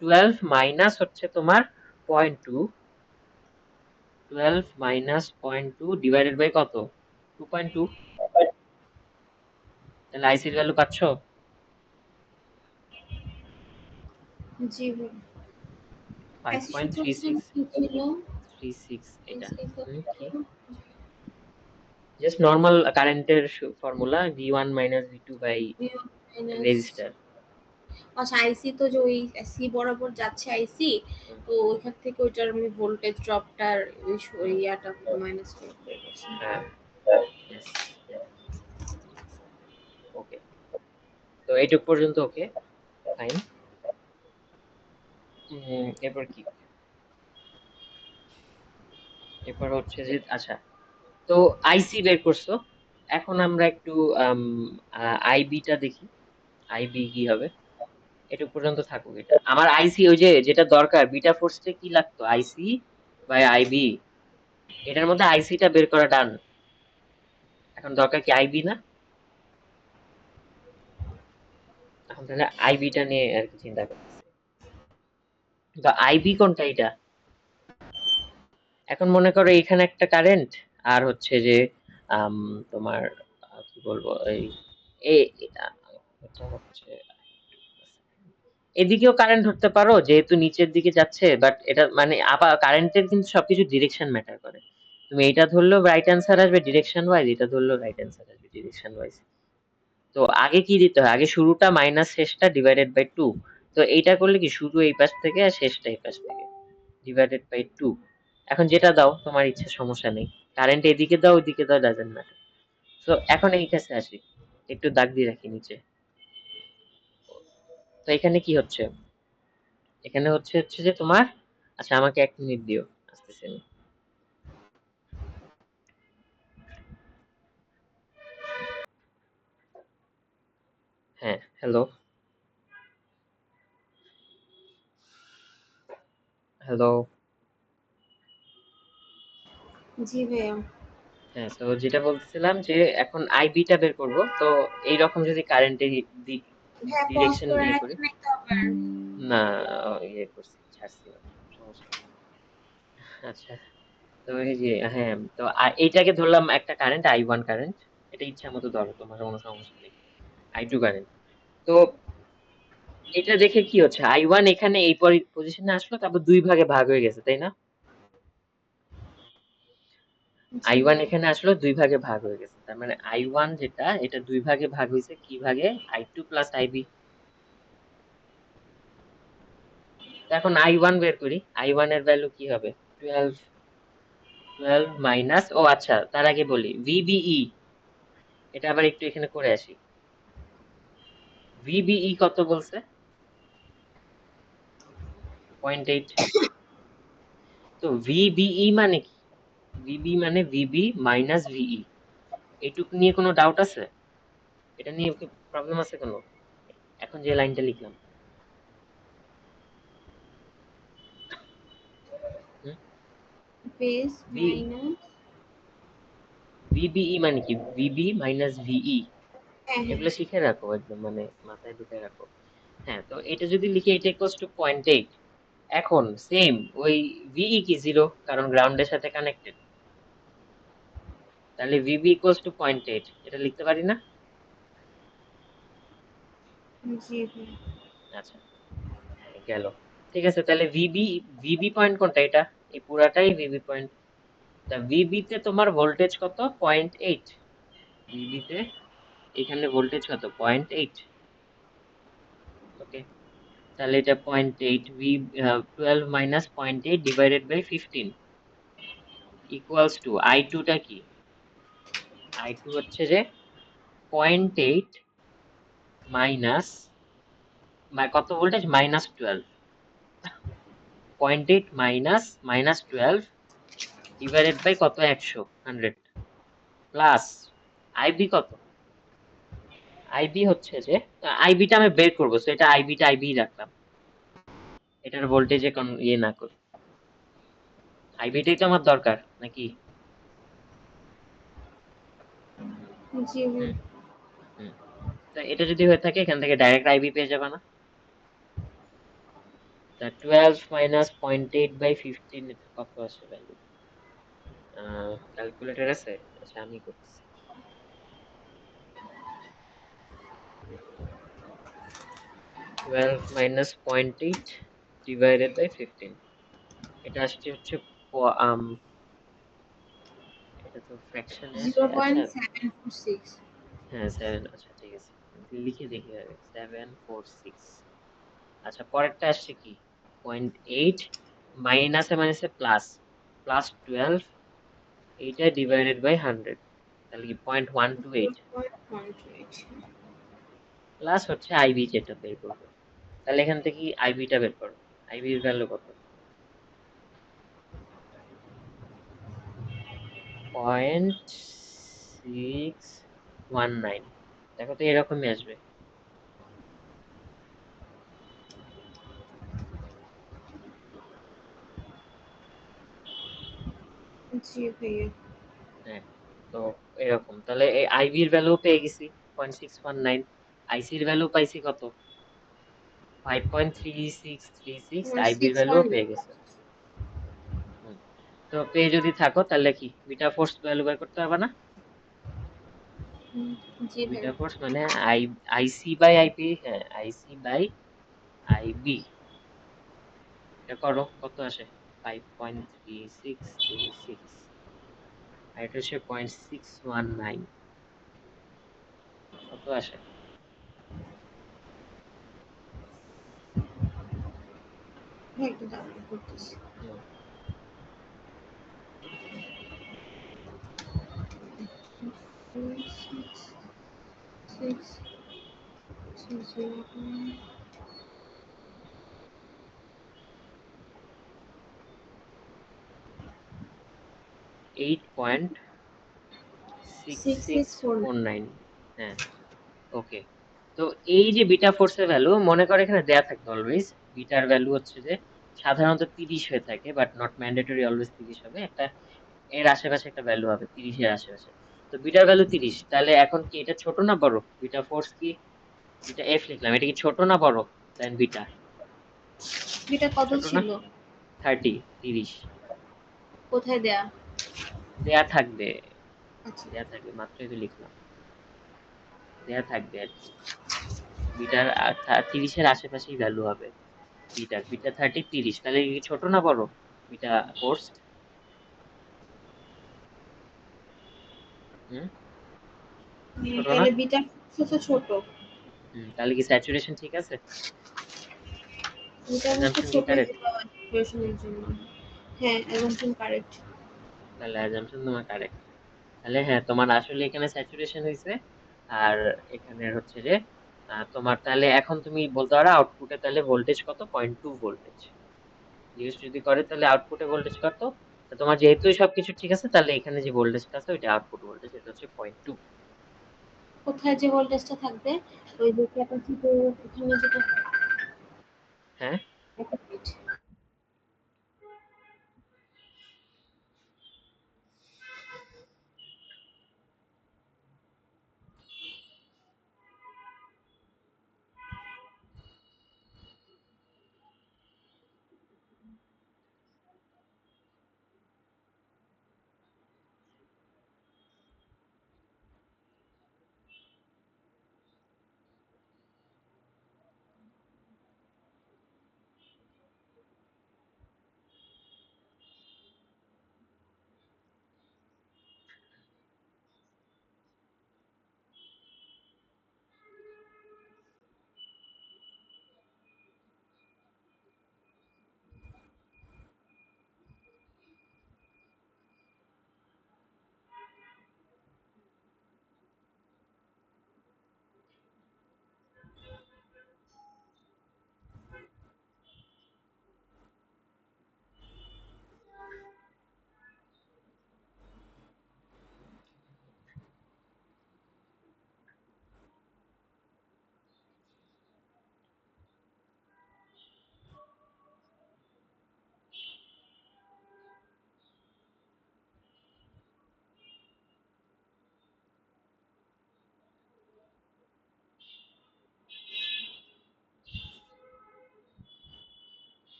12 মাইনাস হচ্ছে তোমার 0.2, 12 মাইনাস 0.2 ডিভাইডেড বাই কত, 2.2। তাহলে আইসির ভ্যালু পাচ্ছ জি ভাই। আইসি সূত্রটা যেন 5.36, কি ছিল? 36 এটা। আইসি কি, সূত্রটা জাস্ট নর্মাল কারেন্টের formula, V1 minus V2 by V1 minus, resistor. আচ্ছা আইসি তো যে ওই সি বরাবর যাচ্ছে আইসি, তো ওইখান থেকে ওইটার আমি ভোল্টেজ ড্রপটার ওই ইয়াটা মাইনাস করে বের করছি। হ্যাঁ, yes, ওকে, তো এইটুক পর্যন্ত ওকে, ফাইন। এরপর কি, এরপর হচ্ছে যে আচ্ছা, তো আইসি বের করছো, এখন আমরা একটু আইবিটা দেখি, আইবি কি হবে। এটুক পর্যন্ত থাকুক, এটা আমার আইসি, ওই যে যেটা দরকার বিটা ফোর্সে কি লাগতো, আইসি বাই আইবি, এটার মধ্যে আইসিটা বের করা ডান, এখন দরকার কি আইবি না, এখন তাহলে আইবিটা নিয়ে আর কি চিন্তা করতেছি। তো আইবি কোনটা এটা, এখন মনে করো এখানে একটা কারেন্ট, আর হচ্ছে যে তোমার বলবো এই এটা হচ্ছে এদিকেও কারেন্ট ধরতে পারো যেহেতু নিচের দিকে যাচ্ছে, বাট এটা মানে আবার কারেন্টের কিন্তু সবকিছু ডিরেকশন ম্যাটার করে। তুমি এটা ধরলেও রাইট অ্যান্সার আসবে ডিরেকশন ওয়াইজ, এটা ধরলেও রাইট অ্যান্সার আসবে ডিরেকশন ওয়াইজ। তো আগে কি দিতে হয়, আগে শুরুটা মাইনাস শেষটা ডিভাইডেড বাই টু। তো এইটা করলে কি শুরু এই পাশ থেকে আর শেষটা এই পাশ থেকে ডিভাইডেড বাই টু। এখন যেটা দাও তোমার ইচ্ছে, সমস্যা নেই। কারেন্ট এদিকে দাও ওইদিকে দাও, ডাজেন্ট ম্যাটার। তো এখন এই কাছে আসি, একটু দাগ দিয়ে রাখি নিচে। তো এখানে কি হচ্ছে, এখানে হচ্ছে যে তোমার, আচ্ছা আমাকে 1 মিনিট দিও, আসতেছি আমি। হ্যাঁ হ্যালো, হ্যালো। জি ভাইয়া। হ্যাঁ, তো যেটা বলতেছিলাম যে এখন আইবিটা বের করব। তো এইরকম যদি কারেন্টের দিক হ্যাঁ, পজ ডিরেকশন করে দিয়ে করি, রাখি নাই তো আবার। না ইয়ে করছি, ছাড়ছি না, সমস্যা নেই। আচ্ছা, তো এই যে হ্যাঁ, তো এইটাকে ধরলাম একটা কারেন্ট I1 কারেন্ট, এটা ইচ্ছা মতো ধরো, তোমার কোনো সমস্যা নেই। I2 current. তো এটা দেখে কি হচ্ছে, I1 এখানে এই পজিশনে আসলো, তারপর দুই ভাগে ভাগ হয়ে গেছে, তাই না? জি I1 ভাইয়া। এখানে আসলো দুই ভাগে ভাগ হয়ে গেছে, তার মানে I1 যেটা, এটা দুই ভাগে ভাগ হয়েছে কি ভাগে, I2 প্লাস IB। এখন I1 বের করি, I1 এর ভ্যালু কি হবে, 12, 12 মাইনাস, ও আচ্ছা তার আগে বলি VBE, এটা আবার একটু এখানে করে আসি। VBE কত বলছে, 0.8। তো VBE মানে কি, VB মানে VB মাইনাস VE, এইটুকু নিয়ে কোনো ডাউট আছে, এটা নিয়ে কি প্রবলেম আছে কোনো, এখন যে লাইনটা লিখলাম। হুম? Base V minus. VBE মানে কি, VB মাইনাস VE, হ্যাঁ, হ্যাঁ। এগুলো শিখে রাখো একদম, মানে মাথায় ঢুকে রাখো। হ্যাঁ, তো এটা যদি লিখি এটা ইকুয়ালস টু 0.8। এখন সেম ওই VE কি জিরো, কারণ গ্রাউন্ডের সাথে কানেক্টেড, তাহলে VB ইকুয়ালস টু 0.8 এটা লিখতে পারি না? জি ভাইয়া। আচ্ছা, হ্যাঁ গেল। ঠিক আছে, তাহলে ভিবি পয়েন্ট কোনটা, এটা এই পুরাটাই ভিবি পয়েন্ট। তা ভিবি তে তোমার ভোল্টেজ কত, 0.8। ভিবি তে এখানে ভোল্টেজ কত, 0.8। ওকে, তাহলে এটা 0.8, V 12 minus 0.8 divided by 15 equals to I টুটা কি, আই টু হচ্ছে যে 0.8 মাইনাস, কত voltage, minus 12, 0.8 minus minus 12 divided by কত, 100 প্লাস আইবি কত, আইবি হচ্ছে যে, আইবিটা আমি বের করবো, তো এটা আইবিটা আইবি রাখলাম, এটার ভোল্টেজে কোন ইয়ে না করি, আইবিটাই তো আমার দরকার নাকি। জি ভাইয়া। হুম হুম। তো এটা যদি হয়ে থাকে এখান থেকে ডাইরেক্ট আইবি পেয়ে যাবে না। তা 12 মাইনাস 0.8 বাই 15, এটা কত আসে ভ্যালু, ক্যালকুলেটর আছে, আচ্ছা আমি করতেছি। 12 মাইনাস 0.8 ডিভাইডেড বাই 15, এটা আসছে হচ্ছে আম, এটা তো ফ্র্যাকশনে আসে, জিরো আচ্ছা। পয়েন্ট সেভেন ফোর সিক্স হ্যাঁ 7, আচ্ছা ঠিক আছে, লিখে দেখি আগে, 746। আচ্ছা পরেরটা আসছে কি, 0.8 মাইনাসে মাইনাসে প্লাস, প্লাস 12, এইটা ডিভাইডেড বাই 100, তাহলে কি 0.128 0.18। প্লাস হচ্ছে আইবি যেটা বের করবে। তাহলে এখান থেকে আইবিটা বের করো, আইবির ভ্যালু কত, 0.619, দেখো তো এরকমই আসবে। জি ভাইয়া। হ্যাঁ, তো এরকম তাহলে এই আইবির ভ্যালু পেয়ে গেছি 0.619, আইসির ভ্যালু পাইছি কত, 5.3636, আইবির সিক্স ভ্যালুও ওয়ান পেয়ে গেছে। হুম। তো পেয়ে যদি থাকো তাহলে কি বিটা ফোর্স ভ্যালু বের করতে হবে না? হুম, জি বিটা ভাইয়া। ফোর্স মানে আইসি বাই আইপি, হ্যাঁ আইসি বাই আইবি। এটা করো কত আসে, 5.3626, আর এটা হচ্ছে 0.619, কত আসে? হ্যাঁ, একটু দাঁড়ান করতেছি। হুম, 8.6649। হ্যাঁ, ওকে। তো এই যে বিটা ফোর্স এর ভ্যালু, মনে করে এখানে দেয়া থাকবে অলওয়েজ বিটার ভ্যালু হচ্ছে যে সাধারণত 30 হয়ে থাকে, বাট নট ম্যান্ডেটরি অলওয়েজ 30 হবে, একটা এর আশেপাশে একটা ভ্যালু হবে 30 এর আশেপাশে। তো বিটার ভ্যালু 30, তাহলে এখন কি এটা ছোট না বড়? বিটা ফোর্স কি, বিটা এফ লিখলাম, এটা কি ছোট না বড় দেন বিটা? এটা কত ছোট না? ছিল? 30। কোথায় দেয়া? দেয়া থাকবে, আচ্ছা। দেয়া থাকবে, মাত্রই তো লিখলাম, দেয়া থাকবে আর কি। বিটার 30 এর আশেপাশেই ভ্যালু হবে বিটার, বিটা 30, তাহলে কি ছোট না বড় বিটা ফোর্স? হুম, ছোট না? তাহলে বিটা হচ্ছে ছোট। তাহলে কি স্যাচুরেশন ঠিক আছে? বিটা হচ্ছে অ্যাজাম্পশন কি ছোটই কারেক্ট? দিতে হয় সিচুয়েশনের জন্য। হ্যাঁ, assumption কারেক্ট। তাহলে অ্যাজাম্পশন তোমার কারেক্ট। তাহলে হ্যাঁ, তোমার আসলে এখানে স্যাচুরেশন হয়েছে। আর এখানে হচ্ছে যে তোমার তাহলে এখন তুমি বলতে পারো আউটপুটে তাহলে ভোল্টেজ কত, 0.2 ভোল্টেজ। জিজ্ঞেস যদি করে তাহলে আউটপুটে ভোল্টেজ কত, তা তোমার যেহেতু সবকিছু ঠিক আছে, তাহলে এখানে যে ভোল্টেজটা আছে ওইটা আউটপুট ভোল্টেজ, এটা হচ্ছে 0.2। কোথায় যে ভোল্টেজটা থাকবে? ওই যে ক্যাপাসিটর ওখানে যেটা। হ্যাঁ, এক মিনিট।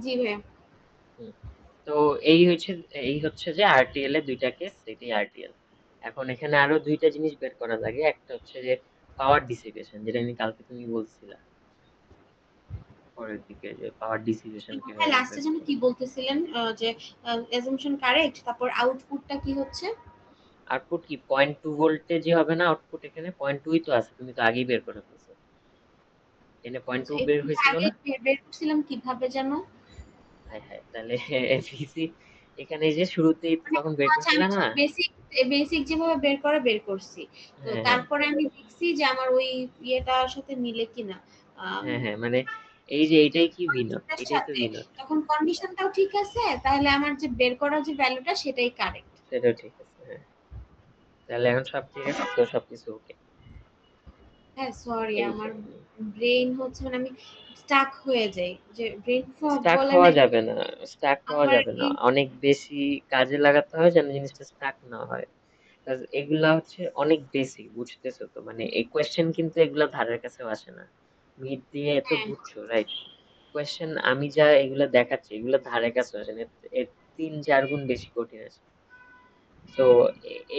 জি ভাইয়া। হুম। তো এই হচ্ছে যে আরটিএল এর দুইটা কেস, এটাই আরটিএল। এখন এখানে আরো দুইটা জিনিস বের করা লাগে, একটা হচ্ছে যে পাওয়ার ডিসিপেশন, যেটা আমি কালকে তুমি বলছিলা পরের দিকে, যে পাওয়ার ডিসিপেশন ভাই কিভাবে লাস্টে বের যেন করবো। কি বলতেছিলেন, যে assumption কারেক্ট, তারপর আউটপুটটা কি হচ্ছে? আউটপুট কি 0.2 ভোল্টেজই হবে না আউটপুট? এখানে 0.2ই তো আছে, তুমি তো আগেই বের করে ফেলছো, এখানে পয়েন্ট আচ্ছা, টু এটা বের আমি হয়েছিল আগে না? বের করছিলাম কিভাবে যেন? হায় হায়, তাহলে এফইসি এখানে এই যে শুরুতেই মানে তখন বের আচ্ছা, আমি করছিলা না? বেসিক বেসিক যেভাবে বের করে বের করছি। তো হ্যাঁ হ্যাঁ তারপরে আমি দেখছি যে আমার ওই ইয়েটার সাথে মিলে কিনা। হ্যাঁ হ্যাঁ, মানে এই যে এইটাই কি ভিনট, কন্ডিশনটার এটাই তো সাথে ভিনট। তখন কন্ডিশনটাও ঠিক আছে, তাহলে আমার যে বের করা যে ভ্যালুটা সেটাই কারেক্ট। সেটাও ঠিক আছে, হ্যাঁ। তাহলে এখন সব ঠিক আছে তো, সবকিছু ওকে। হ্যাঁ, সরি, এই আমার ব্রেইন হচ্ছে মানে আমি স্টাক হয়ে যাই, যে ব্রেন ফগ স্টাক বলে হওয়া না, যাবে না, স্টাক হওয়া আমার যাবে না, এই অনেক বেশি কাজে লাগাতে হয় যেন জিনিসটা স্টাক না হয়। Because এগুলা হচ্ছে অনেক বেসিক, বুঝতেছো তো, মানে এই কোয়েশ্চেন কিন্তু এগুলা ধারের কাছেও আসে না। মিড দিয়ে এত হ্যাঁ, বুঝছো, রাইট? কোয়েশ্চেন আমি যা এগুলা দেখাচ্ছি, এগুলা ধারে কাছে আসে না, এর 3-4 গুণ বেশি কঠিন আছে। তো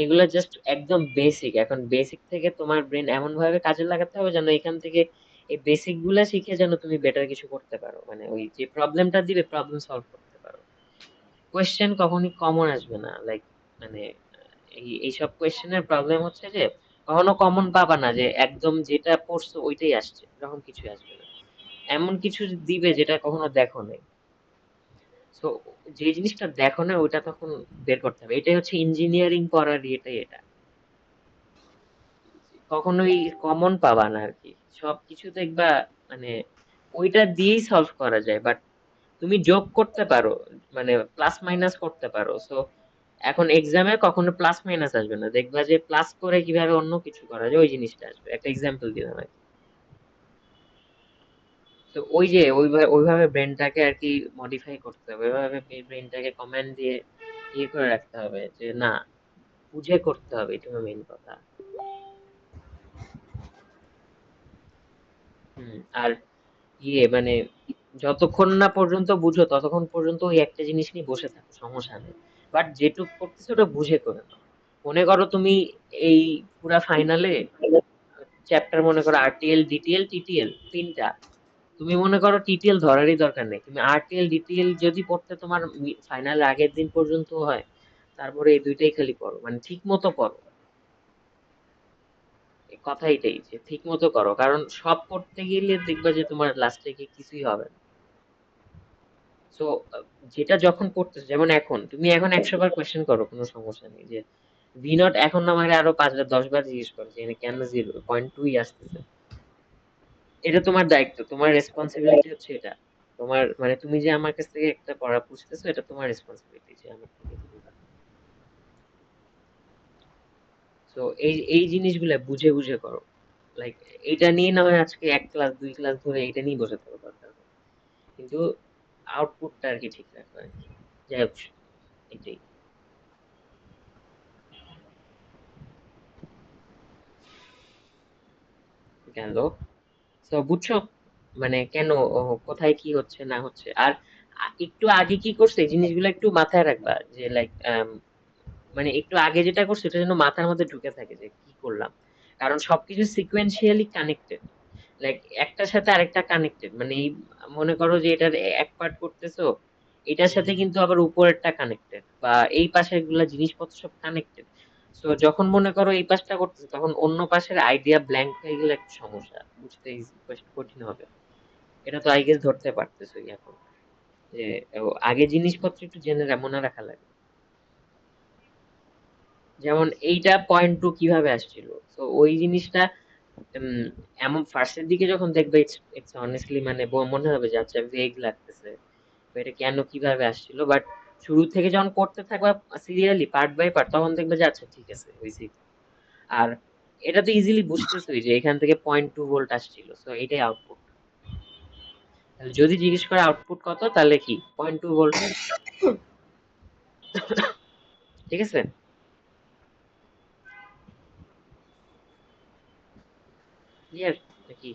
এগুলা জাস্ট একদম বেসিক। এখন বেসিক থেকে তোমার ব্রেন এমন ভাবে কাজে লাগাতে হবে যেন এখান থেকে এই বেসিক গুলা শিখে যেন তুমি বেটার কিছু করতে পারো, মানে ওই যে প্রবলেমটা দিবে প্রবলেম সলভ করতে পারো। কোয়েশ্চেন কখনই কমন আসবে না, লাইক মানে এইসব কোয়েশ্চেনের প্রবলেম হচ্ছে যে কখনো কমন পাবা না যে একদম যেটা পড়ছো ওইটাই আসছে, এরকম কিছু আসবে না। এমন কিছু দিবে যেটা কখনো দেখো নাই। তো যে জিনিসটা দেখো না ওইটা তখন বের করতে হবে। এটাই হচ্ছে ইঞ্জিনিয়ারিং পড়ার এটাই এটা। কখনোই কমন পাবা না আর কি, সবকিছু দেখবা মানে ওইটা দিয়েই সলভ করা যায়। বাট তুমি যোগ করতে পারো, মানে প্লাস মাইনাস করতে পারো। সো এখন এক্সামে কখনো প্লাস মাইনাস আসবে না, দেখবা যে প্লাস করে কিভাবে অন্য কিছু করা যায় ওই জিনিসটা আসবে। একটা এক্সাম্পল দিলাম আর কি। তো ওই যে ওইভাবে ওইভাবে ব্রেনটাকে আর কি মডিফাই করতে হবে, ওইভাবে ব্রেনটাকে কমান্ড দিয়ে ইয়ে করে রাখতে হবে যে না, বুঝে করতে হবে, এটা মেইন কথা। আর মানে যতক্ষণ না পর্যন্ত বুঝো ততক্ষণ পর্যন্ত ওই একটা জিনিস নিয়ে বসে থাকো, সমস্যা নেই। বাট যেটুক করতেছো ওটা বুঝে করে নাও। মনে করো তুমি এই পুরা ফাইনালে চ্যাপ্টার, মনে করো আরটিএল ডিটিএল টিটিএল তিনটা, তুমি মনে করো টিটিএল ধরারই দরকার নেই, তুমি আরটিএল ডিটিএল যদি পড়তে তোমার ফাইনাল আগের দিন পর্যন্ত হয়, তারপরে এই দুইটাই খালি পড়ো, মানে ঠিক মতো পড়ো। কথা এটাই যে ঠিক মতো করো, কারণ সব করতে গেলে দেখবা যে তোমার লাস্টে গিয়ে কিছুই হবে না। সো যেটা যখন করতেছো, যেমন এখন তুমি এখন 100 বার কোয়েশ্চেন করো, কোনো সমস্যা নেই। যে ভি নট এখন আমাকে আরো 5 বার 10 বার জিজ্ঞেস করে যে এখানে কেন 0.2 আসতেছে। এটা তোমার দায়িত্ব, তোমার রেসপন্সিবিলিটি হচ্ছে এটা। তোমার মানে তুমি যে আমার কাছ থেকে একটা পড়া বুঝতেছো, এটা তোমার রেসপন্সিবিলিটি যে আমার থেকে বুঝবা। তো এই জিনিসগুলা বুঝে বুঝে করো। লাইক এটা নিয়ে না হয় আজকে 1 ক্লাস 2 ক্লাস ধরে এটা নিয়ে বসে থাকো দরকার নেই। কিন্তু আউটপুটটা আর কি ঠিক রাখো আর কি। যাই হোক, এটাই গেল। তো বুঝছো মানে কেন কোথায় কি হচ্ছে না হচ্ছে। আর একটু আগে কি করছে এই জিনিসগুলো একটু মাথায় রাখবা, যে লাইক মানে একটু আগে যেটা করছে সেটা যেন মাথার মধ্যে ঢুকে থাকে যে কি করলাম। কারণ সবকিছু সিকোয়েন্সিয়ালি কানেক্টেড, লাইক একটার সাথে আরেকটা কানেক্টেড। মানে এই মনে করো যে এটার এক পার্ট করতেছো, এটার সাথে কিন্তু আবার উপরেরটা কানেক্টেড, বা এই পাশের গুলা জিনিসপত্র সব কানেক্টেড। তো যখন মনে করো এই পাশটা করতেছো তখন অন্য পাশের আইডিয়া ব্ল্যাঙ্ক হয়ে গেলে একটা সমস্যা, বুঝতে কঠিন হবে। এটা তো আই গেস ধরতে পারতেছোই এখন, যে আগে জিনিসপত্র একটু জেনে মনে রাখা লাগে। যেমন এইটা .2 কিভাবে আসছিল, তো ওই জিনিসটা উম, এমন ফার্স্টের দিকে যখন দেখবে ইটস অনেস্টলি মানে মনে হবে যে আচ্ছা ভেগ লাগতেছে, তো এটা কেন কিভাবে আসছিল। বাট শুরু থেকে যখন করতে থাকবা সিরিয়ালি পার্ট বাই পার্ট, তখন দেখবে যে আচ্ছা ঠিক আছে হয়েছে। আর এটা তো ইজিলি বুঝতেছই যে এখান থেকে .2 ভোল্ট আসছিল, তো এটাই আউটপুট। তাহলে যদি জিজ্ঞেস করে আউটপুট কত, তাহলে কি .2 ভোল্ট। ঠিক আছে। ক্লিয়ার নাকি?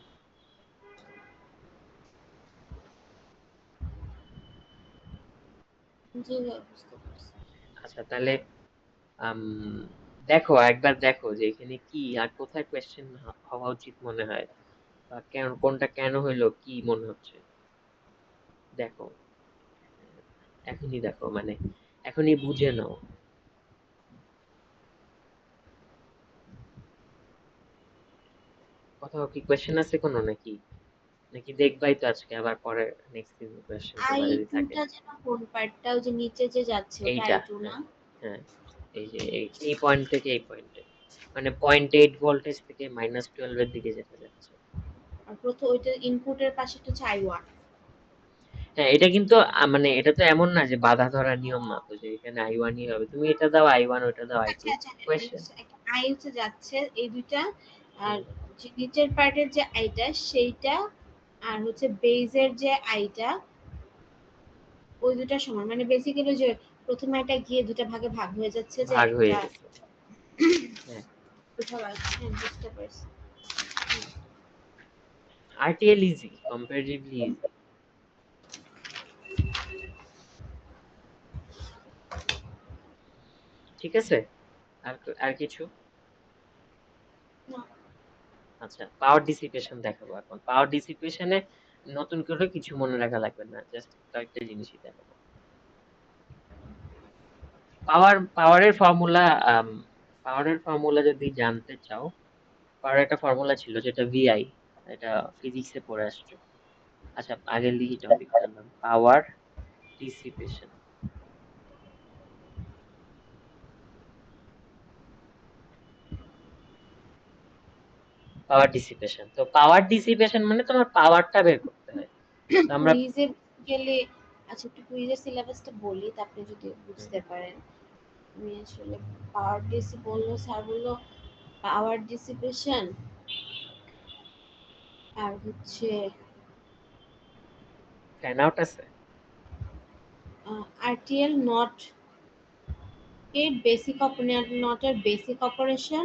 জি ভাই, বুঝতে পারছি। আচ্ছা তাহলে আম, দেখো একবার দেখো যে এখানে কি আর কোথায় কোয়েশ্চেন হওয়া উচিত মনে হয়, বা কেন কোনটা কেন হইলো কি মনে হচ্ছে। দেখো এখনই দেখো, মানে এখনই বুঝে নাও। কোথাও কি কোয়েশ্চেন আছে কোনো, নাকি নাকি দেখবাই তো আজকে আবার পরে নেক্সট দিন কোয়েশ্চেন আই পেপার যদি থাকে। টুটা যেন কোন পার্টটা, ওই যে নিচে যে যাচ্ছে ওটা আই এইটা, টু না? হ্যাঁ হ্যাঁ, এই যে এই পয়েন্ট থেকে এই পয়েন্টে, মানে .8 ভোল্টেজ থেকে -12 এর দিকে যেতে যাচ্ছে। আর প্রথম ওইটা ইনপুটের পাশে হচ্ছে আই ওয়ান। হ্যাঁ এটা কিন্তু মানে এটা তো এমন না যে বাধা ধরা নিয়ম না তো যে এখানে I1 হবে, তুমি এটা দাও I1 ওটা দাও I2। আচ্ছা আচ্ছা, কোয়েশ্চেন একটা আই হচ্ছে যাচ্ছে এই দুইটা, আর হুম, যে নিচের পার্টের যে আইটা সেইটা, আর হচ্ছে বেজের যে আইটা, ওই দুটা সমান, মানে বেসিক্যালি যে প্রথম আইটা গিয়ে দুটা ভাগে ভাগ হয়ে যাচ্ছে, যে ভাগ হয়ে একটা গেছে। হ্যাঁ। কোথাও আছে। হ্যাঁ, বুঝতে পারছি। RTL easy, comparatively easy. ঠিক ঠিক আছে? আর আর কিছু? না। আচ্ছা, পাওয়ার ডিসিপেশন দেখাবো এখন। পাওয়ার ডিসিপেশনে নতুন করে কিছু মনে রাখা লাগবে না, জাস্ট কয়েকটা জিনিসই দেখাবো। পাওয়ারের ফর্মুলা, পাওয়ারের ফর্মুলা যদি জানতে চাও, পাওয়ার একটা ফর্মুলা ছিল যেটা ভিআই, এটা ফিজিক্সে পড়ে আসছো। আচ্ছা, আগে লিখি টপিকটার নাম, পাওয়ার ডিসিপেশন। পাওয়ার ডিসিপেশন, তো পাওয়ার ডিসিপেশন মানে তোমার পাওয়ারটা বের করতে হয়। তো আমরা কুইজে গেলে, আচ্ছা একটু কুইজের সিলেবাসটা বলি, তা আপনি যদি হুম, বুঝতে পারেন। আমি আসলে পাওয়ার ডিসি বললো, স্যার বললো পাওয়ার ডিসিপেশন আর হচ্ছে ফ্যান আউট আছে। আরটিএল নট এর বেসিক নটের বেসিক অপারেশন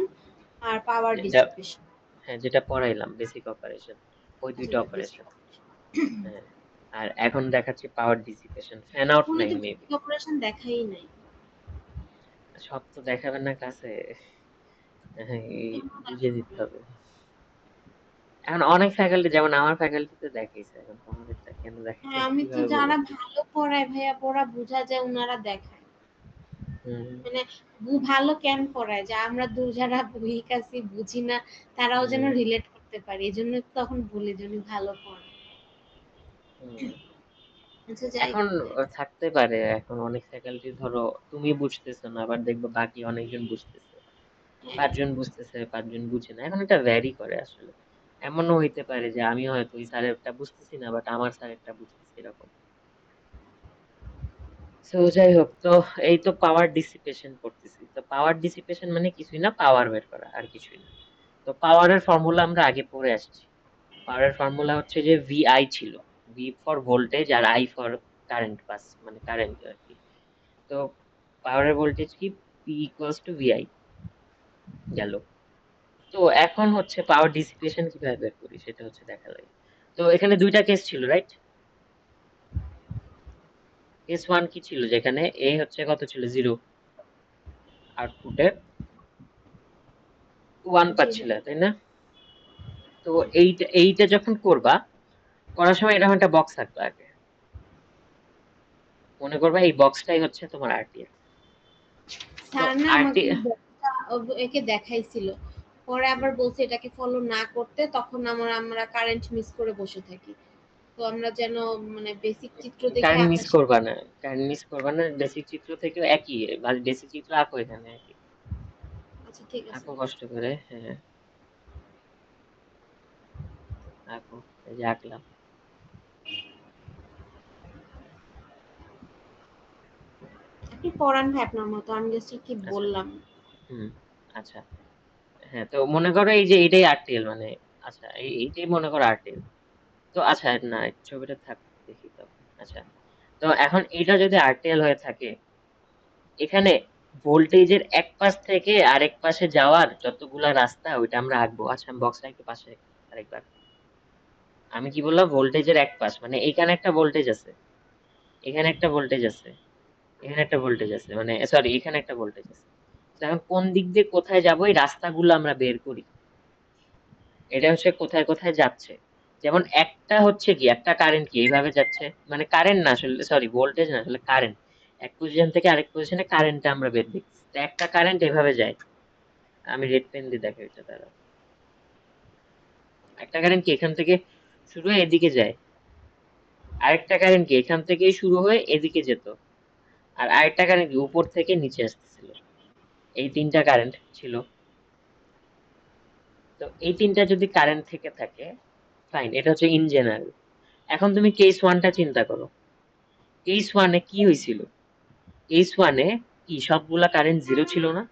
আর পাওয়ার যেটা, ডিসিপেশন। হ্যাঁ যেটা পড়াইলাম বেসিক অপারেশন, ওই আচ্ছা, দুইটা এটা বেসিক অপারেশন। অপারেশন। হ্যাঁ, আর এখন দেখাচ্ছি পাওয়ার ডিসিপেশন। ফ্যান আউট এখনই নাই তো মেবি। বেসিক অপারেশন দেখাই নাই। সব তো দেখাবেন না ক্লাসে, হ্যাঁ এই এখনো বুঝে দেখানো দিতে হয়নি। হবে। এখন অনেক ফ্যাকাল্টি, যেমন আমার ফ্যাকাল্টিতে দেখাইছে, এখন তোমাদেরটা কেন দেখাইছে হ্যাঁ, আমি তো কিভাবে বলবো? যারা ভালো পড়ায় ভাইয়া, পড়া বোঝা যায় উনারা দেখায়। হুম মানে ভালো কেন পড়ায়, যে আমরা যারা উইক আছি বুঝি না, তারাও যেন হুম রিলেট করতে পারি, এই জন্য তখন বলি যে উনি ভালো পড়ায়। হুম। আচ্ছা, যাই এখন হোক। থাকতে পারে, এখন অনেক ফ্যাকাল্টি ধরো তুমি বুঝতেছো না, আবার দেখবো বাকি অনেকজন বুঝতেছে, হ্যাঁ, পাঁচজন বুঝতেছে পাঁচজন বুঝে না, এখন এটা ভ্যারি করে আসলে। এমনও হইতে পারে যে আমি হয়তো ওই স্যারেরটা বুঝতেছি না, বাট আমার স্যারেরটা বুঝতেছি, এরকম। সো যাই হোক, তো এই তো পাওয়ার ডিসিপেশন করতেছি। তো পাওয়ার ডিসিপেশন মানে কিছুই না, পাওয়ার বের করা, আর কিছুই না। তো পাওয়ারের ফর্মুলা আমরা আগে পড়ে আসছি। পাওয়ারের ফর্মুলা হচ্ছে যে ভিআই ছিল, ভি ফর ভোল্টেজ আর আই ফর কারেন্ট পাস, মানে কারেন্ট আর কি। তো পাওয়ারের ভোল্টেজ কি, পি ইকুয়ালস টু ভিআই গেল। তো এখন হচ্ছে পাওয়ার ডিসিপেশন কিভাবে বের করি সেটা হচ্ছে দেখা লাগে। তো এখানে দুইটা কেস ছিল, রাইট? কেস ওয়ান কি ছিল, যেখানে এ হচ্ছে কত ছিল, জিরো, আউটপুটে ওয়ান জি পাচ্ছিল, ভাই। তাই না? তো এইটা এইটা যখন করবা, করার সময় এরকম একটা বক্স থাকতো আগে, মনে করবা এই বক্সটাই হচ্ছে তোমার আরটিএল। তো স্যার না আরটি আমাকে বক্সটা একে দেখাইছিল, পরে আবার বলছে এটাকে ফলো না করতে, তখন আমরা কারেন্ট মিস করে বসে থাকি। তো আমরা যেন মানে বেসিক চিত্র দেখে কারেন্ট মিস আকাশ। করবা না, কারেন্ট মিস করবা না, বেসিক চিত্র থেকেও একই, বেসিক চিত্র আঁকো, এখানে একই আচ্ছা, ঠিক আছে। আঁকো কষ্ট করে, হ্যাঁ আঁকো, এই যে আঁকলাম। আপনি পড়ান ভাই আপনার মতো, আমি জাস্ট কি আচ্ছা, বললাম। হুম, আচ্ছা, হ্যাঁ তো মনে করো এই যে এটাই আরটিএল মানে, আচ্ছা এইটাই মনে করো আরটিএল। তো আচ্ছা না, ছবিটা থাক, দেখি তো। আচ্ছা, তো এখন এটা যদি আরটিএল হয়ে থাকে, এখানে ভোল্টেজের এক পাশ থেকে আরেক পাশে যাওয়ার যতগুলা রাস্তা ওইটা আমরা আঁকবো। আচ্ছা, আমি বক্সটা একটু পাশে রাখি আরেকবার। আমি কি বললাম, ভোল্টেজের এক পাশ মানে এখানে একটা ভোল্টেজ আছে, এখানে একটা ভোল্টেজ আছে, এখানে একটা ভোল্টেজ আছে, মানে সরি এখানে একটা ভোল্টেজ আছে। তো এখন কোন দিক দিয়ে কোথায় যাবো এই রাস্তাগুলো আমরা বের করি, এটা হচ্ছে কোথায় কোথায় যাচ্ছে। যেমন একটা হচ্ছে কি, একটা কারেন্ট কি এইভাবে যাচ্ছে, মানে কারেন্ট না আসলে, সরি ভোল্টেজ না আসলে, কারেন্ট। এক পজিশন থেকে আরেক পজিশনে কারেন্টটা আমরা বের দেখছি, তো একটা কারেন্ট এভাবে যায়। আমি রেড পেন দিয়ে দেখাই এটা দ্বারা। একটা কারেন্ট কি এখান থেকে শুরু হয়ে এদিকে যায়, আরেকটা কারেন্ট কি এখান থেকেই শুরু হয়ে এদিকে যেত, আর আরেকটা কারেন্ট কি উপর থেকে নিচে আসতেছিল। এই তিনটা কারেন্ট ছিল। তো এই তিনটা যদি কারেন্ট থেকে থাকে, ফাইন, এটা হচ্ছে ইন জেনারেল। এখন তুমি কেস ওয়ানটা চিন্তা করো, কেস ওয়ানে কি হয়েছিল, কেস ওয়ানে কি সবগুলা কারেন্ট জিরো ছিল না?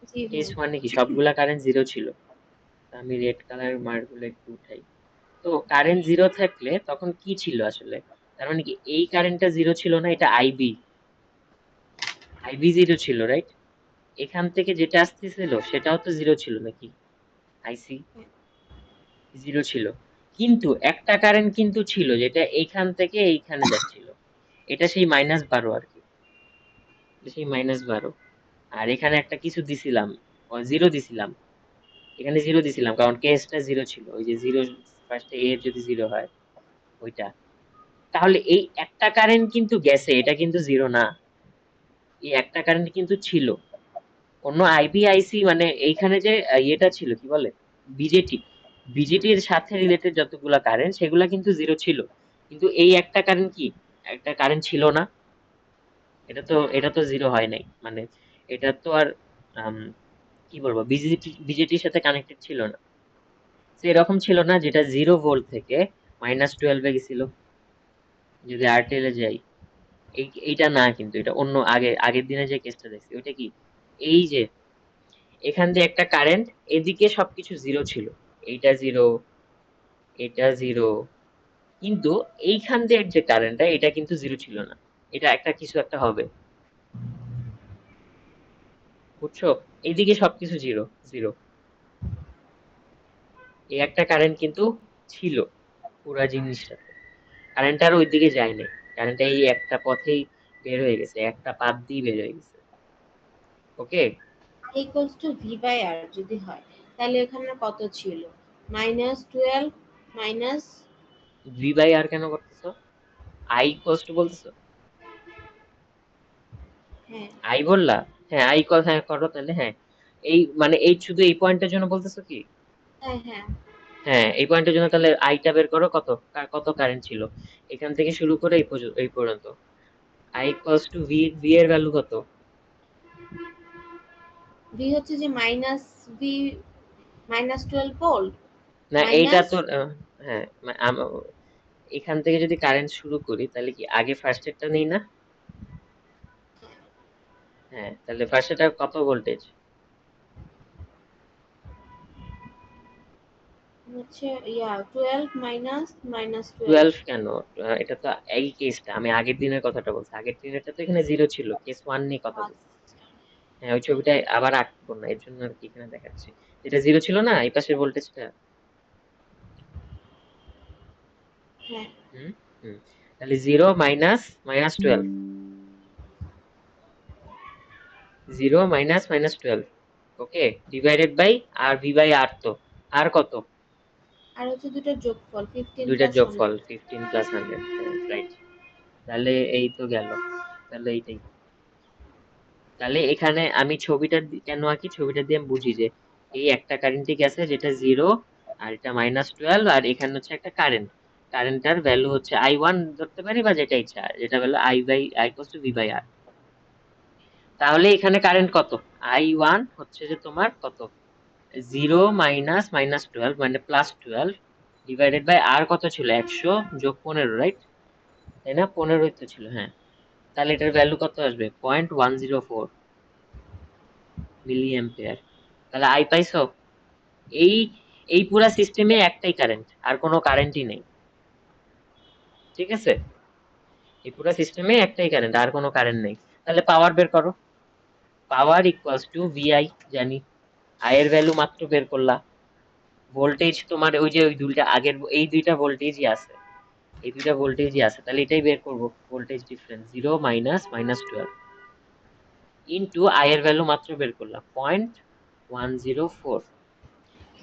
জি কেস ভাই। ওয়ানে কি সবগুলা কারেন্ট জিরো ছিল? আমি রেড কালারের মার্ক গুলো একটু উঠাই। তো কারেন্ট জিরো থাকলে তখন কি ছিল আসলে, তার মানে কি এই কারেন্টটা জিরো ছিল না, এটা আইবি, আইবি জিরো ছিল, রাইট? এখান থেকে যেটা আসতেছিল সেটাও তো জিরো ছিল নাকি, আইসি জিরো ছিল। কিন্তু একটা কারেন্ট কিন্তু ছিল যেটা এইখান থেকে এইখানে যাচ্ছিল, এটা সেই -12 আর কি, এটা সেই -12। আর এখানে একটা কিছু দিছিলাম, জিরো দিছিলাম, এখানে জিরো দিছিলাম কারণ কেসটা জিরো ছিল, ওই যে জিরো ফার্স্টে এর যদি জিরো হয় ওইটা। তাহলে এই একটা কারেন্ট কিন্তু গেছে, এটা কিন্তু জিরো না, এই একটা কারেন্ট কিন্তু ছিল। অন্য আইপি আইসি মানে এইখানে যে ইয়েটা ছিল কি বলে, বিজেটি, বিজেটির সাথে রিলেটেড যতগুলা কারেন্ট সেগুলা কিন্তু জিরো ছিল, কিন্তু এই একটা কারেন্ট কি, একটা কারেন্ট ছিল না, এটা তো জিরো হয় নাই, মানে এটা তো আর আম, কি বলবো, বিজেটির সাথে কানেক্টেড ছিল না। তো এরকম ছিল না যেটা 0 ভোল্ট থেকে -12 এ গেছিল, যদি এয়ারটেল এ যাই, এইটা না, কিন্তু এটা অন্য, আগের দিনে যে কেসটা দেখছি ওইটা কি, এই যে এখান দিয়ে একটা কারেন্ট, এদিকে সবকিছু জিরো ছিল, এইটা জিরো, এটা জিরো, কিন্তু এইখান দিয়ে যে কারেন্টটা এটা কিন্তু জিরো ছিল না, এটা একটা কিছু একটা হবে, বুঝছো? এইদিকে সবকিছু জিরো জিরো, এই একটা কারেন্ট কিন্তু ছিল পুরা জিনিসটাতে, কারেন্ট আর ওইদিকে যায় নাই, কারেন্ট এই একটা পথেই বের হয়ে গেছে, একটা পাত দিয়ে বের হয়ে গেছে। ওকে, ইকুয়ালস টু ভি বাই আর যদি হয়, তাহলে এখানে কত ছিল? -12 মাইনাস, ভি বাই আর কেন করতেছো, আই কস্ট বলতেছো, হ্যাঁ আই বললা, হ্যাঁ আই কল, হ্যাঁ করো তাহলে, হ্যাঁ এই মানে এই শুধু এই পয়েন্টের জন্য বলতেছো কি, হ্যাঁ হ্যাঁ। হ্যাঁ এই পয়েন্টের জন্য তাহলে আইটা বের করো, কত কত কারেন্ট ছিল এখান থেকে শুরু করে এই পর্যন্ত, I equals to V, V এর ভ্যালু কত, ভি হচ্ছে যে মাইনাস ভি, -12 ভোল্ট না এইটা মাইনাস, তো হ্যাঁ এখান থেকে যদি কারেন্ট শুরু করি তাহলে কি আগে ফার্স্ট এরটা নেই না, হ্যাঁ তাহলে ফার্স্ট এটা কত ভোল্টেজ, হচ্ছে ইয়া 12 মাইনাস -12। 12 কেন, এটা তো এই কেসটা আমি আগের দিনের কথাটা বলছি, আগের দিনেরটা তো এখানে জিরো ছিল, কেস ওয়ান নিয়ে কথা বলছি। হ্যাঁ ওই ছবিটা আবার আঁকবো না এর জন্য আর কি এখানে দেখাচ্ছি, এটা জিরো ছিল না এই পাশের ভোল্টেজটা। হ্যাঁ, হুম, হুম, তাহলে zero minus -12, zero minus -12, okay, divided by R V by R, তো আর কত, আর হচ্ছে দুটোর যোগফল 15 দুইটার প্লাস যোগফল 100। 15 + 100, হ্যাঁ রাইট। তাহলে এই তো গেল, তাহলে এইটাই, তাহলে এখানে আমি ছবিটা কেন আঁকি, ছবিটা দিয়ে আমি বুঝি যে এই একটা কারেন্টই গেছে যেটা জিরো, আর এটা -12, আর এখানে হচ্ছে একটা কারেন্ট, কারেন্টটার ভ্যালু হচ্ছে I1 ধরতে পারি, বা যেটা ইচ্ছা, যেটা হলো I equals to V by R. তাহলে এখানে কারেন্ট কত, I1 হচ্ছে যে তোমার কত, জিরো মাইনাস -12 মানে +12, ডিভাইডেড বাই আর কত ছিল, 100 যোগ 15, রাইট, তাই না, 15 তো ছিল, হ্যাঁ। তাহলে এটার ভ্যালু কত আসবে, 0.104 মিলি অ্যাম্পিয়ার। তাহলে আই পাইছো, এই এই পুরা সিস্টেমে একটাই কারেন্ট, আর কোনো কারেন্টই নেই, ঠিক আছে, এই পুরা সিস্টেমে একটাই কারেন্ট, আর কোনো কারেন্ট নেই। তাহলে পাওয়ার বের করো, পাওয়ার ইকুয়ালস টু ভিআই, জানি আই এর ভ্যালু মাত্র বের করলা, ভোল্টেজ তোমার ওই যে ওই দুইটা আগের এই দুইটা ভোল্টেজই আছে, এই দুইটা ভোল্টেজই আছে, তাহলে এটাই বের করবো, voltage difference zero minus -12 into I এর ভ্যালু মাত্র বের করলাম 0.104,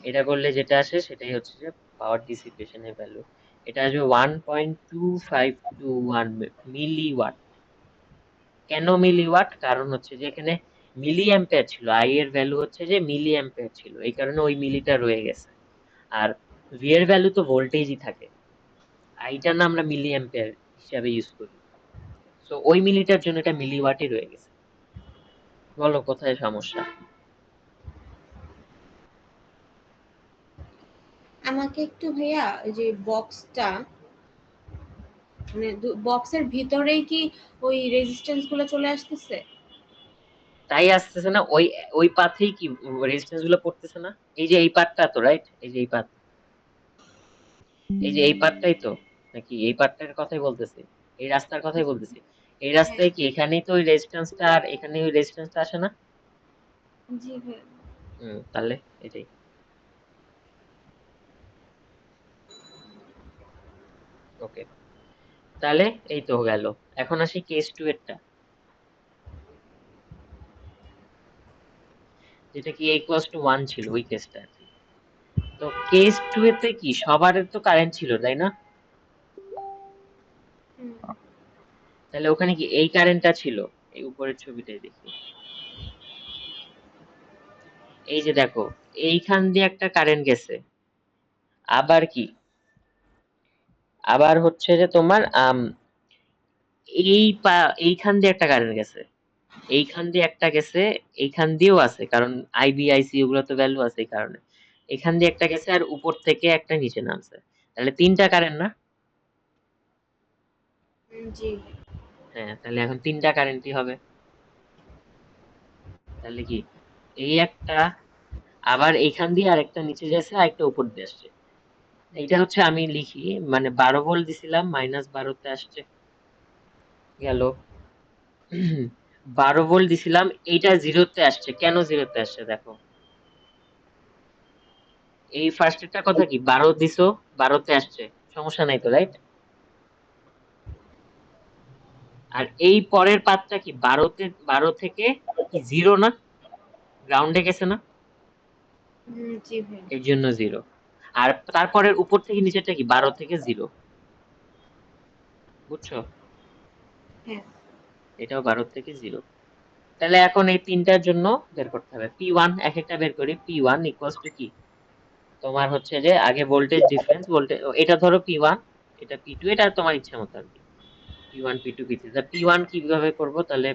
এটা করলে যেটা আসে সেটাই হচ্ছে যে পাওয়ার ডিসিপেশনের ভ্যালু, এটা আসবে 1.2521 মিলিওয়াট। কেন মিলিওয়াট, কারণ হচ্ছে যে এখানে মিলি অ্যাম্পিয়ার ছিল, আই এর ভ্যালু হচ্ছে যে মিলি অ্যাম্পিয়ার ছিল, এই কারণে ওই মিলিটা রয়ে গেছে, আর ভি এর ভ্যালু তো ভোল্টেজই থাকে, আইটা না আমরা মিলি অ্যাম্পিয়ার হিসাবে ইউজ করি, সো ওই মিলিটার জন্য এটা মিলিওয়াটই রয়ে গেছে। বলো কোথায় সমস্যা, আমাকে একটু ভাইয়া ওই যে বক্সটা, মানে বক্সের ভিতরেই কি ওই রেজিস্ট্যান্স গুলো চলে আসতেছে? তাই আসতেছে না, ওই ওই পাথেই কি রেজিস্ট্যান্স গুলো পড়তেছে না, এই যে এই পার্টটা তো রাইট, এই যে এই পার্ট, এই যে এই পার্টটাই তো, নাকি এই পার্টটার কথাই বলতেছি, এই রাস্তার কথাই বলতেছি, এই হ্যাঁ, রাস্তায় কি এখানেই তো ওই রেজিস্ট্যান্সটা, আর এখানে ওই রেজিস্ট্যান্সটা আসে না, জি ভাইয়া। তাহলে এটাই, ওকে, তাহলে এই তো গেল। এখন আসি কেস 2 এরটা, যেটা কি a equals to 1 ছিল ওই কেসটা আর কি। তো কেস 2 এতে কি সবার তো কারেন্ট ছিল তাই না? হুম, তাহলে ওখানে কি এই কারেন্টটা ছিল? এই উপরের ছবিটাই দেখি, এই যে দেখো এইখান দিয়ে একটা কারেন্ট গেছে, আবার কি আবার হচ্ছে যে তোমার এইখান দিয়ে একটা কারেন্ট গেছে, এইখান দিয়ে একটা গেছে, এইখান দিয়েও আছে কারণ আইবি আইসি ওগুলো তো ভ্যালু আছে এই কারণে। এখান দিয়ে একটা গেছে আর উপর থেকে একটা নিচে নামছে, তাহলে তিনটা কারেন্ট না? জি। হ্যাঁ, তাহলে এখন তিনটা কারেন্টই হবে। তাহলে কি এই একটা, আবার এইখান দিয়ে আরেকটা নিচে যাচ্ছে আর একটা উপর দিয়ে আসছে। এইটা হচ্ছে আমি লিখি, মানে 12 ভোল্ট দিছিলাম -12 তে আসছে, গেল। 12 ভোল্ট দিছিলাম, এইটা জিরোতে আসছে, কেন জিরোতে আসছে দেখো, এই ফার্স্টেরটা কথা কি 12 দিছো, 12 তে আসছে, সমস্যা নাই তো, রাইট? আর এই পরের পাতটা কি 12 থেকে কি জিরো না, গ্রাউন্ডে গেছে না, জি ভাই। এর জন্য জিরো। আর তারপরের উপর থেকে নিচেরটা কি 12 থেকে জিরো, বুঝছো? হ্যাঁ। এটাও 12 থেকে জিরো। তাহলে এখন এই তিনটার জন্য বের করতে হবে পি ওয়ান, এক একটা বের করি। পি ওয়ান ইকুয়ালস টু কি, তোমার হচ্ছে যে আগে ভোল্টেজ ডিফারেন্স, ভোল্টেজ এটা ধরো পি ওয়ান, এটা পি টু, এটা তোমার ইচ্ছা মতো আর কি, P one P two P three. P one কিভাবে করবো তাহলে,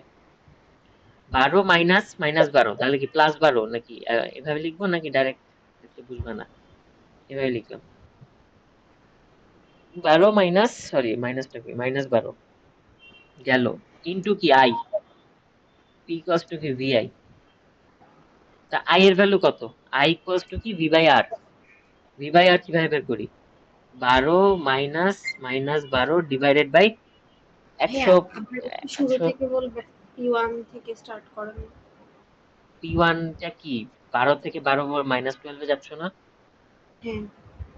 12 মাইনাস মাইনাস 12, তাহলে কি প্লাস 12 নাকি এভাবে লিখবো নাকি ডাইরেক্ট লিখলে বুঝবে না, এভাবে লিখলাম 12 মাইনাস, সরি মাইনাসটা কি, -12 গেল, ইনটু কি আই, পি ইকুয়ালস টু কি ভি আই। তা আই এর ভ্যালু কত, আই ইকুয়ালস টু কি V by R. V by R কিভাবে বের করি, 12 মাইনাস -12 ডিভাইডেড বাই ভাইয়া 100। আবার একটু শুরু 100 থেকে বলবেন, P1 থেকে স্টার্ট করেন। পি ওয়ানটা কি 12 থেকে 12 -12 এ যাচ্ছ না, হ্যাঁ।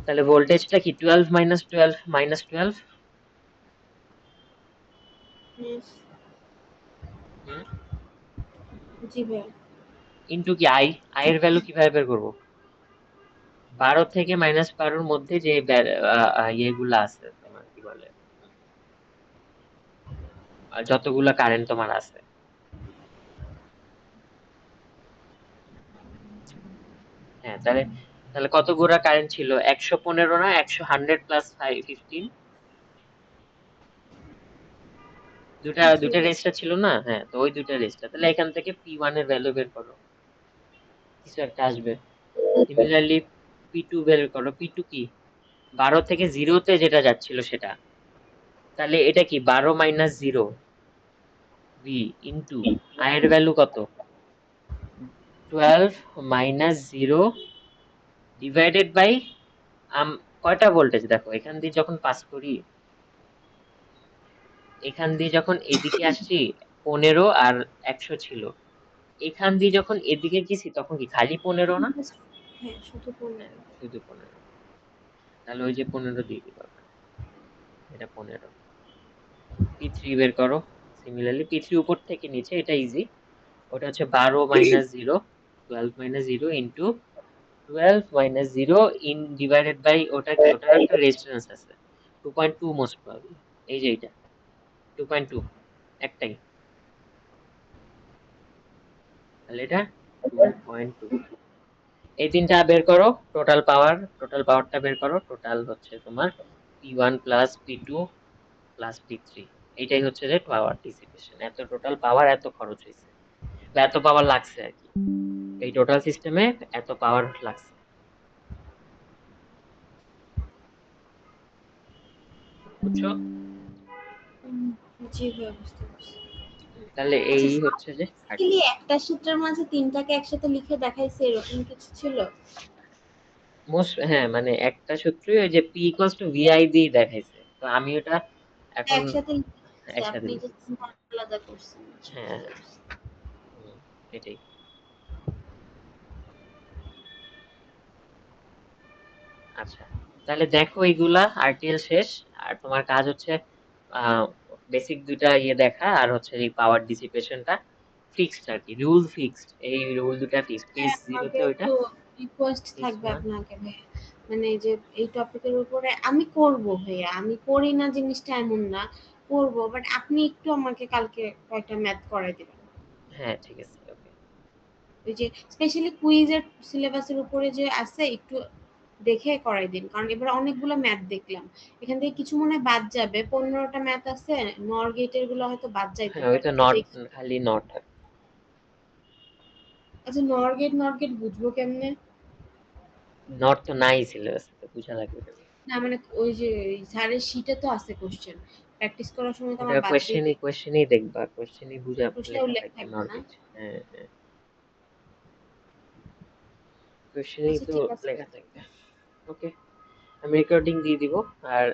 তাহলে ভোল্টেজটা কি 12 -12 -12 Yes, হুম, জি ভাইয়া। ইনটু কি আই, আই এর ভ্যালু কিভাবে বের করবো, 12 থেকে -12 মধ্যে যে ইয়েগুলা আছে তোমার কি বলে, যতগুলা কারেন্ট তোমার আছে, হ্যাঁ তাহলে, তাহলে কতগুলা কারেন্ট ছিল, 115 না 100, 100 প্লাস 15, দুটা জি দুটা ভাইয়া। রেজিস্টার ছিল না, হ্যাঁ তো ওই দুটা রেজিস্টার, তাহলে এখান থেকে পি ওয়ান এর ভ্যালু বের করো, কিছু একটা আসবে। সিমিলারলি পি টু বের করো, পি টু কি 12 থেকে জিরোতে যেটা যাচ্ছিল সেটা, তাহলে এটা কি 12 minus zero V into I এর ভ্যালু কত, 12 মাইনাস জিরো ডিভাইডেড বাই কয়টা ভোল্টেজ দেখো, এখান দিয়ে যখন পাস করি, এখান দিয়ে যখন এদিকে আসছি 15 আর 100 ছিল, এখান দিয়ে যখন এদিকে গেছি তখন কি খালি 15 না? হ্যাঁ, শুধু 15। হ্যাঁ শুধু 15, তাহলে ওই যে 15 দিয়ে দিবা ওখানে, এটা 15। পি থ্রি বের করো, সিমিলারলি পি থ্রি উপর থেকে নিচে, এটা ইজি, ওটা হচ্ছে 12 minus zero, 12 minus zero into 12 minus zero in divided by, ওটা কি ওটার একটা রেজিস্ট্যান্স আছে 2.2 মোস্ট প্রবাবলি, এই যে এটা 2.2, একটাই, তাহলে এটা 2.2। এই তিনটা বের করো, টোটাল পাওয়ার, টোটাল পাওয়ারটা বের করো, টোটাল হচ্ছে তোমার P one plus P two plus P three, এইটাই হচ্ছে যে পাওয়ার ডিসিপেশন, এত টোটাল পাওয়ার এত খরচ হয়েছে, বা এত পাওয়ার লাগছে আর কি, এই টোটাল সিস্টেমে এত পাওয়ার লাগছে, বুঝছো? উম, জি ভাইয়া, বুঝতে পারছি। তাহলে আচ্ছা, এই হচ্ছে যে সার্কিটলি একটা সূত্রের মাঝে তিনটাকে একসাথে লিখে দেখাইছে এরকম কিছু ছিল? মোস্ট, হ্যাঁ মানে একটা সূত্রই ওই যে পি ইকুয়ালস টু ভিআই দিয়ে দেখাইছে, তো আমি ওটা এখন একসাথে লিখেছে, একসাথে আপনি যে লিখেছি। তিনটা আলাদা করছেন। আচ্ছা, হ্যাঁ বুঝতে হ্যাঁ, পারছি। হুম, এটাই। আচ্ছা, তাহলে দেখো এইগুলা আরটিএল শেষ, আর তোমার কাজ হচ্ছে বেসিক দুইটা ইয়ে দেখা আর হচ্ছে এই পাওয়ার ডিসিপেশনটা ফিক্সড আর কি, রুল ফিক্সড, এই রুল দুটা ফিক্সড, পেজ হ্যাঁ, আমাকে জিরোতে ওইটা একটু রিকোয়েস্ট ফিক্সড থাকবে না। আপনাকে ভাইয়া। মানে এই যে এই টপিকের উপরে আমি করব ভাইয়া, আমি করি না জিনিসটা এমন না, করব, বাট আপনি একটু আমাকে কালকে কয়েকটা ম্যাথ করাই দিবেন। হ্যাঁ ঠিক আছে, ওকে। ওই যে স্পেশালি কুইজের সিলেবাসের উপরে যে আছে একটু দেখে করাই দিন, কারণ এবার অনেকগুলো ম্যাথ দেখলাম, এখান থেকে কিছু মনে হয় বাদ যাবে, 15টা ম্যাথ আছে, নর গেটের গুলো হয়তো বাদ যাইতে হ্যাঁ পারে, ওইটা একটু নট, দেখি। খালি নট। আচ্ছা, নর গেট বুঝবো কেমনে? নট তো নাই সিলেবাসে, তো বুঝা লাগবে কেন? না মানে ওই যে স্যারের শিটে তো আছে কোশ্চেন, প্র্যাকটিস করার সময় তো ওটা আমার বাদ কোয়েশ্চেনই যাইতে কোয়েশ্চেনই দেখবা, কোয়েশ্চেনই বুঝা প্রশ্নে লেখা উল্লেখ থাকবে থাকবে না। নর্গেট। হ্যাঁ হ্যাঁ, কোয়েশ্চেনই আচ্ছা তো ঠিক আছে। লেখা থাকবে। ওকে, আমি রেকর্ডিং দিয়ে দিব। আর